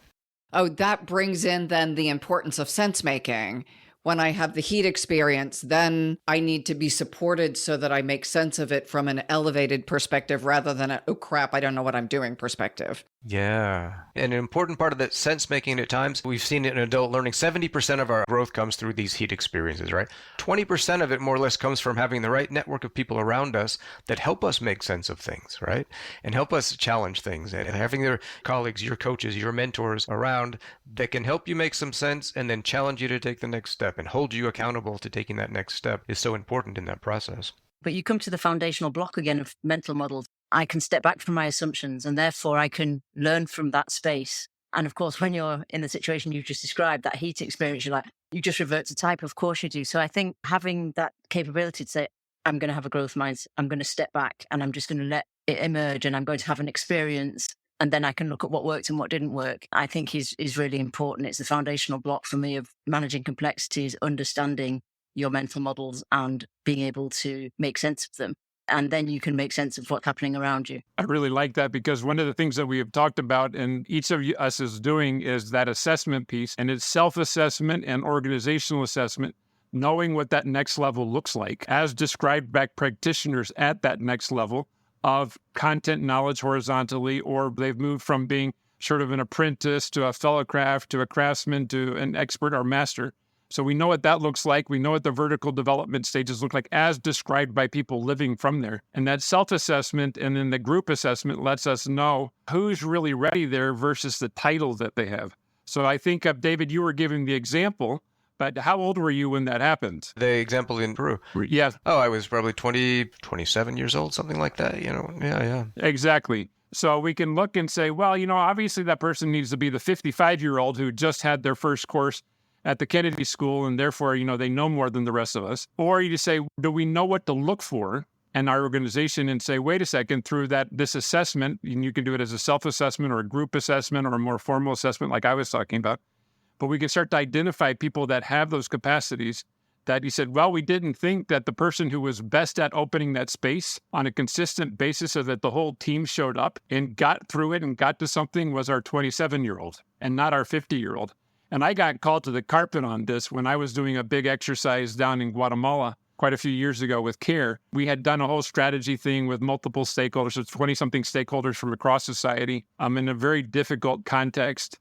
Oh, that brings in then the importance of sense making. When I have the heat experience, then I need to be supported so that I make sense of it from an elevated perspective rather than oh crap, I don't know what I'm doing perspective. Yeah. And an important part of that sense making at times, we've seen it in adult learning, 70% of our growth comes through these heat experiences, right? 20% of it more or less comes from having the right network of people around us that help us make sense of things, right? And help us challenge things. And having their colleagues, your coaches, your mentors around that can help you make some sense and then challenge you to take the next step and hold you accountable to taking that next step is so important in that process. But you come to the foundational block again of mental models. I can step back from my assumptions and therefore I can learn from that space. And of course, when you're in the situation you just described, that heat experience, you're like, you just revert to type. Of course you do. So I think having that capability to say, I'm going to have a growth mindset, I'm going to step back and I'm just going to let it emerge and I'm going to have an experience. And then I can look at what worked and what didn't work, I think is really important. It's the foundational block for me of managing complexities, understanding your mental models and being able to make sense of them. And then you can make sense of what's happening around you. I really like that because one of the things that we have talked about and each of us is doing is that assessment piece, and it's self-assessment and organizational assessment, knowing what that next level looks like as described by practitioners at that next level of content knowledge horizontally, or they've moved from being sort of an apprentice to a fellow craft to a craftsman to an expert or master. So we know what that looks like. We know what the vertical development stages look like as described by people living from there. And that self-assessment and then the group assessment lets us know who's really ready there versus the title that they have. So I think, David, you were giving the example, but how old were you when that happened? The example in Peru. Yeah. Oh, I was probably 27 years old, something like that, Yeah. Exactly. So we can look and say, well, obviously that person needs to be the 55-year-old who just had their first course at the Kennedy School, and therefore, they know more than the rest of us. Or you just say, do we know what to look for in our organization and say, wait a second, through this assessment, and you can do it as a self-assessment or a group assessment or a more formal assessment like I was talking about, but we can start to identify people that have those capacities that you said, well, we didn't think that the person who was best at opening that space on a consistent basis so that the whole team showed up and got through it and got to something was our 27-year-old and not our 50-year-old. And I got called to the carpet on this when I was doing a big exercise down in Guatemala quite a few years ago with CARE. We had done a whole strategy thing with multiple stakeholders, so 20-something stakeholders from across society in a very difficult context.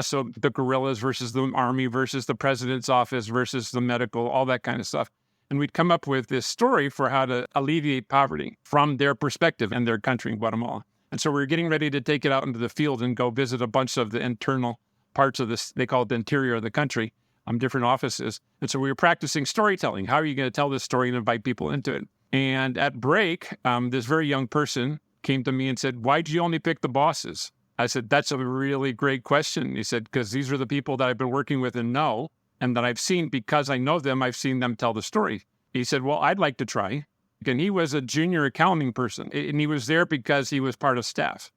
So the guerrillas versus the army versus the president's office versus the medical, all that kind of stuff. And we'd come up with this story for how to alleviate poverty from their perspective in their country in Guatemala. And so we were getting ready to take it out into the field and go visit a bunch of the internal parts of this, they call it the interior of the country, different offices. And so we were practicing storytelling. How are you going to tell this story and invite people into it? And at break, this very young person came to me and said, why'd you only pick the bosses? I said, that's a really great question. He said, because these are the people that I've been working with and know, and that I've seen, because I know them, I've seen them tell the story. He said, well, I'd like to try. And he was a junior accounting person, and he was there because he was part of staff.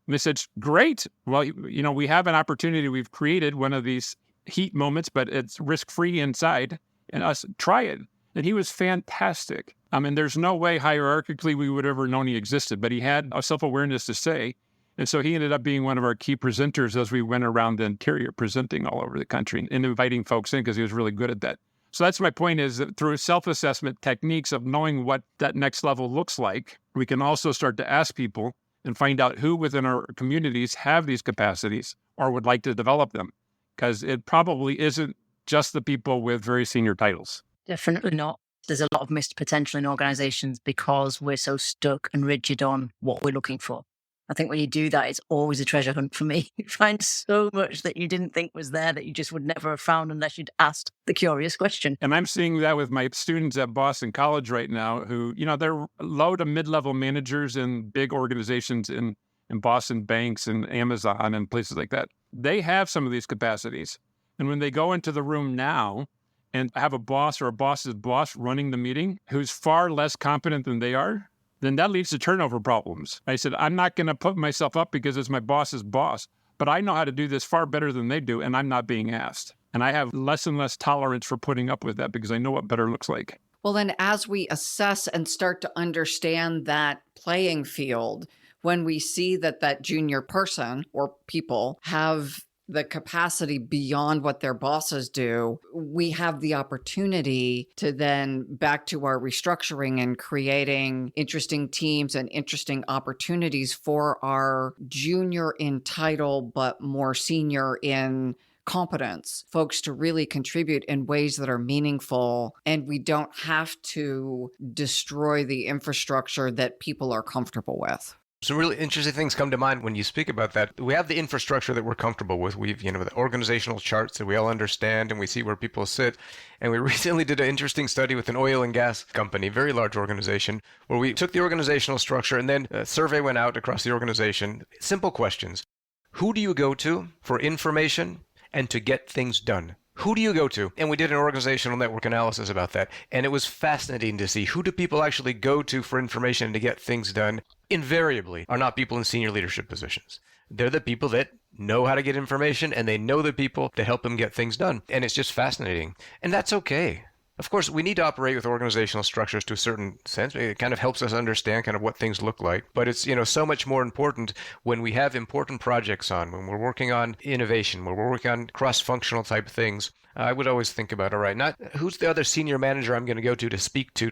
And they said, great. Well, we have an opportunity. We've created one of these heat moments, but it's risk-free inside, and us try it. And he was fantastic. I mean, there's no way hierarchically we would have ever known he existed, but he had a self-awareness to say. And so he ended up being one of our key presenters as we went around the interior presenting all over the country and inviting folks in because he was really good at that. So that's my point, is that through self-assessment techniques of knowing what that next level looks like, we can also start to ask people and find out who within our communities have these capacities or would like to develop them. Because it probably isn't just the people with very senior titles. Definitely not. There's a lot of missed potential in organizations because we're so stuck and rigid on what we're looking for. I think when you do that, it's always a treasure hunt for me. You find so much that you didn't think was there that you just would never have found unless you'd asked the curious question. And I'm seeing that with my students at Boston College right now who, they're low to mid-level managers in big organizations in Boston banks and Amazon and places like that. They have some of these capacities. And when they go into the room now and have a boss or a boss's boss running the meeting who's far less competent than they are, then that leads to turnover problems. I said, I'm not going to put myself up because it's my boss's boss, but I know how to do this far better than they do, and I'm not being asked. And I have less and less tolerance for putting up with that because I know what better looks like. Well, then as we assess and start to understand that playing field, when we see that junior person or people have the capacity beyond what their bosses do, we have the opportunity to then, back to our restructuring and creating interesting teams and interesting opportunities for our junior in title, but more senior in competence, folks to really contribute in ways that are meaningful. And we don't have to destroy the infrastructure that people are comfortable with. Some really interesting things come to mind when you speak about that. We have the infrastructure that we're comfortable with. We've, the organizational charts that we all understand, and we see where people sit. And we recently did an interesting study with an oil and gas company, very large organization, where we took the organizational structure and then a survey went out across the organization. Simple questions. Who do you go to for information and to get things done? Who do you go to? And we did an organizational network analysis about that. And it was fascinating to see, who do people actually go to for information and to get things done? Invariably are not people in senior leadership positions. They're the people that know how to get information, and they know the people to help them get things done. And it's just fascinating. And that's okay. Of course, we need to operate with organizational structures to a certain sense. It kind of helps us understand kind of what things look like. But it's, so much more important when we have important projects on, when we're working on innovation, when we're working on cross-functional type things. I would always think about, all right, not who's the other senior manager I'm going to go to speak to.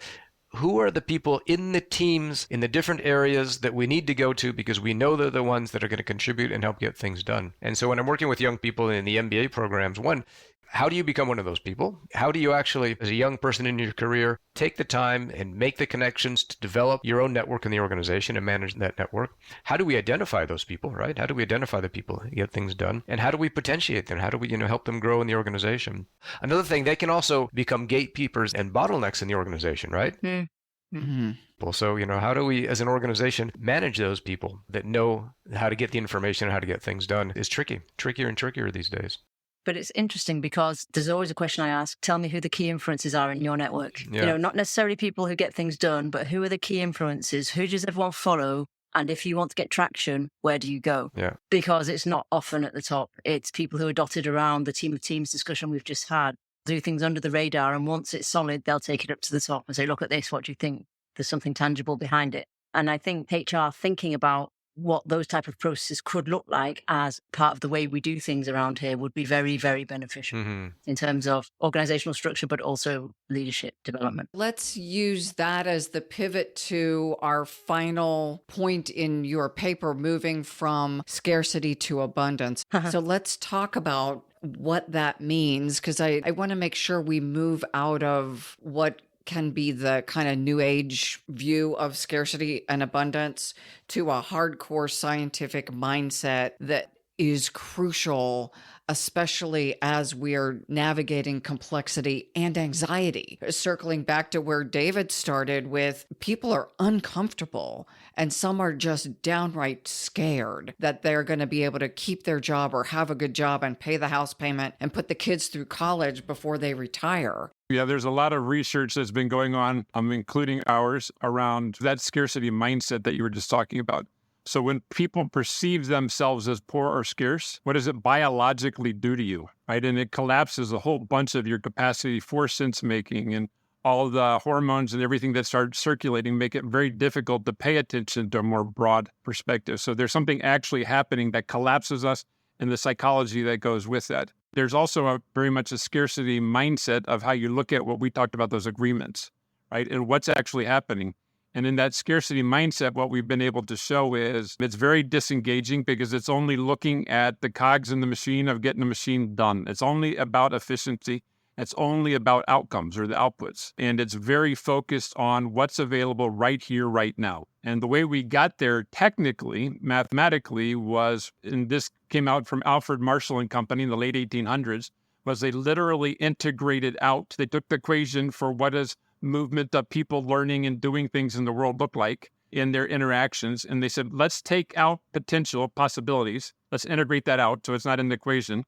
Who are the people in the teams in the different areas that we need to go to because we know they're the ones that are going to contribute and help get things done. And so when I'm working with young people in the MBA programs, one, how do you become one of those people? How do you actually, as a young person in your career, take the time and make the connections to develop your own network in the organization and manage that network? How do we identify those people, right? How do we identify the people and get things done? And how do we potentiate them? How do we, help them grow in the organization? Another thing, they can also become gatekeepers and bottlenecks in the organization, right? Mm-hmm. So, how do we, as an organization, manage those people that know how to get the information and how to get things done? It's trickier and trickier these days. But it's interesting because there's always a question I ask, tell me who the key influences are in your network. Yeah. Not necessarily people who get things done, but who are the key influences? Who does everyone follow? And if you want to get traction, where do you go? Yeah. Because it's not often at the top. It's people who are dotted around the team of teams discussion we've just had, do things under the radar. And once it's solid, they'll take it up to the top and say, look at this, what do you think? There's something tangible behind it. And I think HR thinking about what those type of processes could look like as part of the way we do things around here would be very, very beneficial in terms of organizational structure, but also leadership development. Let's use that as the pivot to our final point in your paper, moving from scarcity to abundance. So let's talk about what that means, because I want to make sure we move out of what can be the kind of new age view of scarcity and abundance to a hardcore scientific mindset that is crucial, especially as we're navigating complexity and anxiety. Circling back to where David started with, people are uncomfortable and some are just downright scared that they're going to be able to keep their job or have a good job and pay the house payment and put the kids through college before they retire. Yeah, there's a lot of research that's been going on, including ours, around that scarcity mindset that you were just talking about. So when people perceive themselves as poor or scarce, what does it biologically do to you, right? And it collapses a whole bunch of your capacity for sense making, and all the hormones and everything that starts circulating make it very difficult to pay attention to a more broad perspective. So there's something actually happening that collapses us and the psychology that goes with that. There's also very much a scarcity mindset of how you look at what we talked about, those agreements, right? And what's actually happening. And in that scarcity mindset, what we've been able to show is it's very disengaging because it's only looking at the cogs in the machine of getting the machine done. It's only about efficiency. It's only about outcomes or the outputs. And it's very focused on what's available right here, right now. And the way we got there technically, mathematically, was, and this came out from Alfred Marshall and Company in the late 1800s, was they literally integrated out. They took the equation for what is movement of people learning and doing things in the world look like in their interactions. And they said, let's take out potential possibilities. Let's integrate that out so it's not in the equation.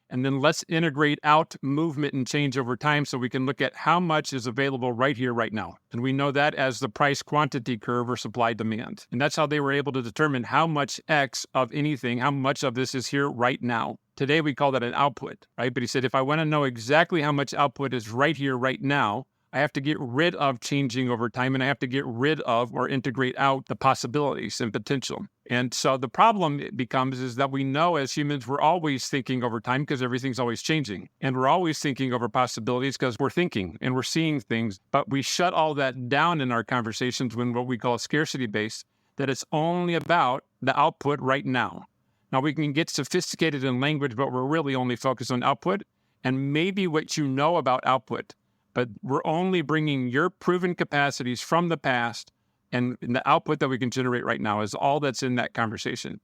And then let's integrate out movement and change over time so we can look at how much is available right here, right now. And we know that as the price quantity curve or supply demand. And that's how they were able to determine how much X of anything, how much of this is here right now. Today we call that an output, right? But he said, if I want to know exactly how much output is right here, right now, I have to get rid of changing over time, and I have to get rid of or integrate out the possibilities and potential. And so the problem becomes is that we know as humans, we're always thinking over time because everything's always changing. And we're always thinking over possibilities because we're thinking and we're seeing things. But we shut all that down in our conversations when what we call scarcity-based, that it's only about the output right now. Now, we can get sophisticated in language, but we're really only focused on output and maybe what you know about output. But we're only bringing your proven capacities from the past, and the output that we can generate right now is all that's in that conversation.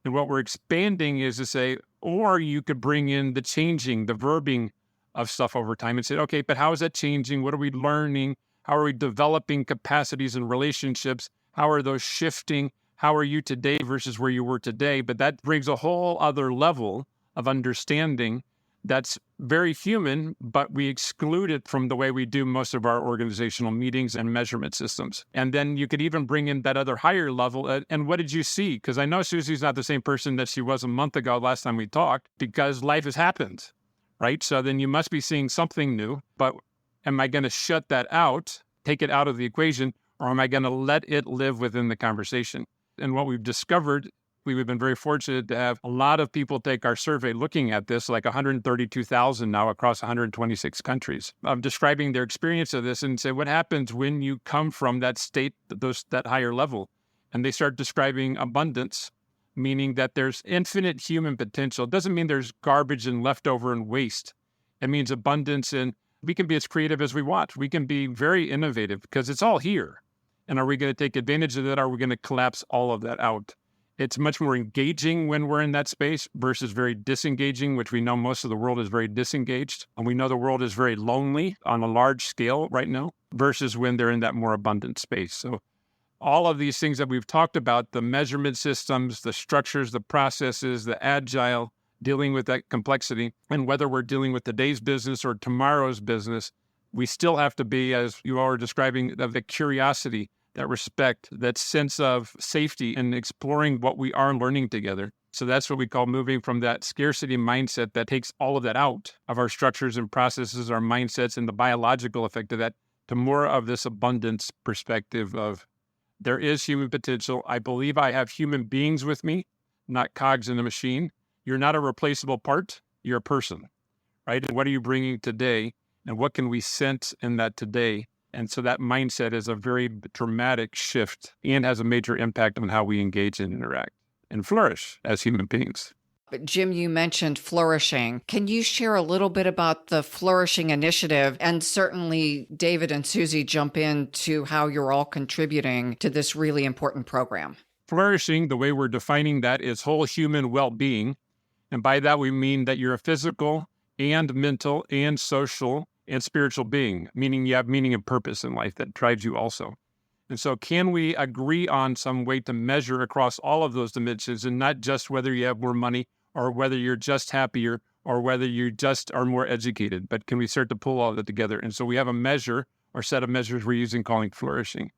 And what we're expanding is to say, or you could bring in the changing, the verbing of stuff over time and say, okay, but how is that changing? What are we learning? How are we developing capacities and relationships? How are those shifting? How are you today versus where you were today? But that brings a whole other level of understanding that's very human, but we exclude it from the way we do most of our organizational meetings and measurement systems. And then you could even bring in that other higher level. And what did you see? Because I know Susie's not the same person that she was a month ago last time we talked, because life has happened, right? So then you must be seeing something new. But am I going to shut that out, take it out of the equation, or am I going to let it live within the conversation? And what we've discovered, we've been very fortunate to have a lot of people take our survey looking at this, like 132,000 now across 126 countries, of describing their experience of this and say, what happens when you come from that state, that higher level? And they start describing abundance, meaning that there's infinite human potential. It doesn't mean there's garbage and leftover and waste. It means abundance, and we can be as creative as we want. We can be very innovative because it's all here. And are we going to take advantage of that? Or are we going to collapse all of that out? It's much more engaging when we're in that space versus very disengaging, which we know most of the world is very disengaged. And we know the world is very lonely on a large scale right now versus when they're in that more abundant space. So all of these things that we've talked about, the measurement systems, the structures, the processes, the agile, dealing with that complexity, and whether we're dealing with today's business or tomorrow's business, we still have to be, as you all are describing, the curiosity, that respect, that sense of safety in exploring what we are learning together. So that's what we call moving from that scarcity mindset that takes all of that out of our structures and processes, our mindsets, and the biological effect of that, to more of this abundance perspective of there is human potential. I believe I have human beings with me, not cogs in a machine. You're not a replaceable part. You're a person, right? And what are you bringing today? And what can we sense in that today? And so that mindset is a very dramatic shift and has a major impact on how we engage and interact and flourish as human beings. But Jim, you mentioned flourishing. Can you share a little bit about the Flourishing Initiative? And certainly David and Suzie jump into how you're all contributing to this really important program. Flourishing, the way we're defining that, is whole human well-being. And by that, we mean that you're a physical and mental and social and spiritual being, meaning you have meaning and purpose in life that drives you also. And so can we agree on some way to measure across all of those dimensions, and not just whether you have more money or whether you're just happier or whether you just are more educated, but can we start to pull all of that together? And so we have a measure or set of measures we're using calling flourishing.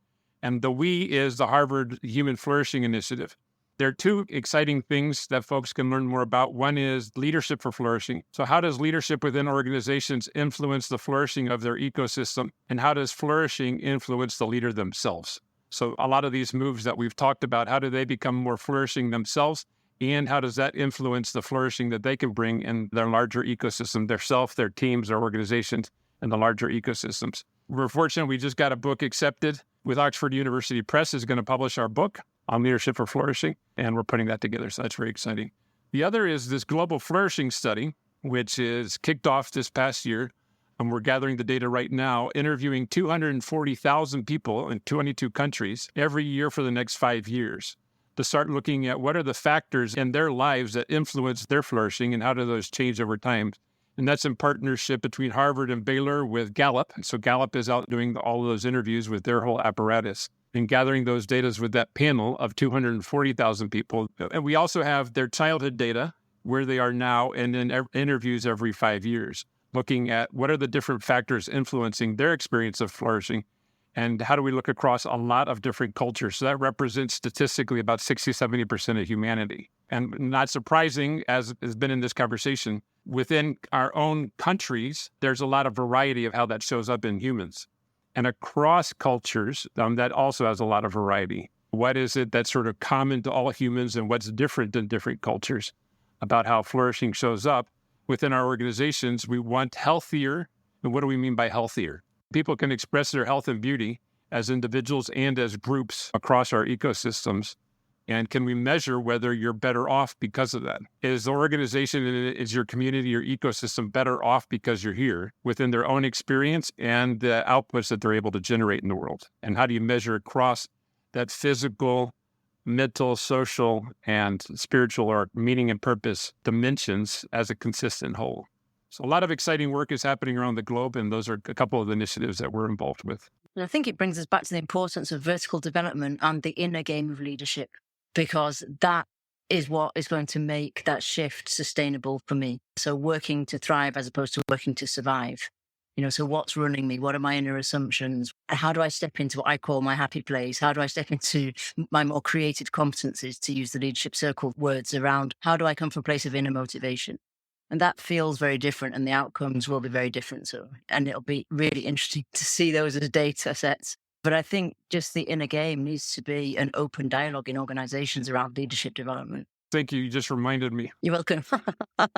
And the we is the Harvard Human Flourishing Initiative. There are two exciting things that folks can learn more about. One is leadership for flourishing. So how does leadership within organizations influence the flourishing of their ecosystem? And how does flourishing influence the leader themselves? So a lot of these moves that we've talked about, how do they become more flourishing themselves? And how does that influence the flourishing that they can bring in their larger ecosystem, their self, their teams, their organizations, and the larger ecosystems? We're fortunate we just got a book accepted with Oxford University Press is going to publish our book on leadership for flourishing, and we're putting that together. So that's very exciting. The other is this global flourishing study, which is kicked off this past year. And we're gathering the data right now, interviewing 240,000 people in 22 countries every year for the next 5 years to start looking at what are the factors in their lives that influence their flourishing and how do those change over time. And that's in partnership between Harvard and Baylor with Gallup. So Gallup is out doing all of those interviews with their whole apparatus and gathering those data with that panel of 240,000 people. And we also have their childhood data, where they are now, and then interviews every 5 years, looking at what are the different factors influencing their experience of flourishing, and how do we look across a lot of different cultures. So that represents statistically about 60-70% of humanity. And not surprising, as has been in this conversation, within our own countries, there's a lot of variety of how that shows up in humans. And across cultures, that also has a lot of variety. What is it that's sort of common to all humans and what's different in different cultures about how flourishing shows up? Within our organizations, we want healthier. And what do we mean by healthier? People can express their health and beauty as individuals and as groups across our ecosystems. And can we measure whether you're better off because of that? Is the organization, is your community, your ecosystem better off because you're here within their own experience and the outputs that they're able to generate in the world? And how do you measure across that physical, mental, social, and spiritual or meaning and purpose dimensions as a consistent whole? So a lot of exciting work is happening around the globe, and those are a couple of the initiatives that we're involved with. And I think it brings us back to the importance of vertical development and the inner game of leadership, because that is what is going to make that shift sustainable for me. So working to thrive as opposed to working to survive. So what's running me? What are my inner assumptions? And how do I step into what I call my happy place? How do I step into my more creative competencies, to use the leadership circle words around how do I come from a place of inner motivation? And that feels very different, and the outcomes will be very different. And it'll be really interesting to see those as data sets. But I think just the inner game needs to be an open dialogue in organizations around leadership development. Thank you. You just reminded me. You're welcome.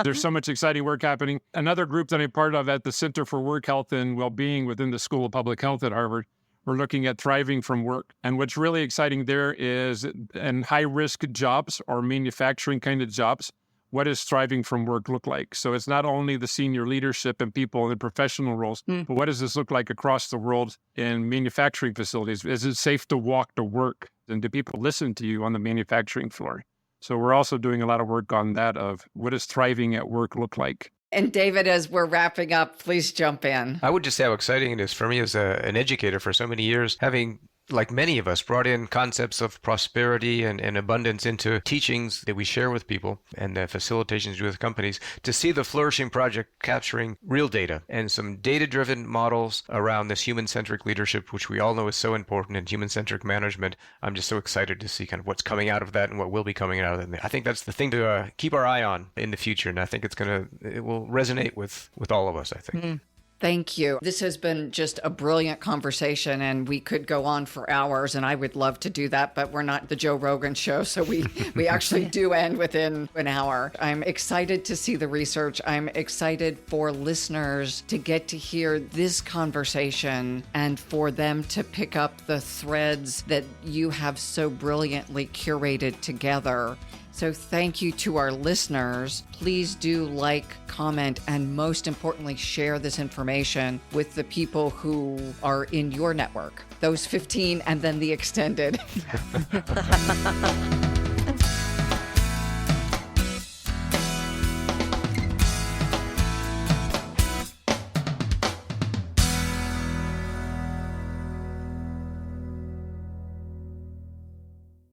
There's so much exciting work happening. Another group that I'm part of at the Center for Work Health and Wellbeing within the School of Public Health at Harvard, we're looking at thriving from work. And what's really exciting there is in high-risk jobs or manufacturing kind of jobs, what does thriving from work look like? So it's not only the senior leadership and people in professional roles, but what does this look like across the world in manufacturing facilities? Is it safe to walk to work? And do people listen to you on the manufacturing floor? So we're also doing a lot of work on that of what does thriving at work look like? And David, as we're wrapping up, please jump in. I would just say how exciting it is for me as an educator for so many years, having, like many of us, brought in concepts of prosperity and abundance into teachings that we share with people and facilitations with companies, to see the Flourishing Project capturing real data and some data-driven models around this human-centric leadership, which we all know is so important in human-centric management. I'm just so excited to see kind of what's coming out of that and what will be coming out of that. I think that's the thing to keep our eye on in the future, and I think it will resonate with all of us, I think. Thank you. This has been just a brilliant conversation, and we could go on for hours, and I would love to do that, but we're not the Joe Rogan show, so we actually do end within an hour. I'm excited to see the research. I'm excited for listeners to get to hear this conversation and for them to pick up the threads that you have so brilliantly curated together So thank you to our listeners. Please do like, comment, and most importantly, share this information with the people who are in your network, those 15 and then the extended.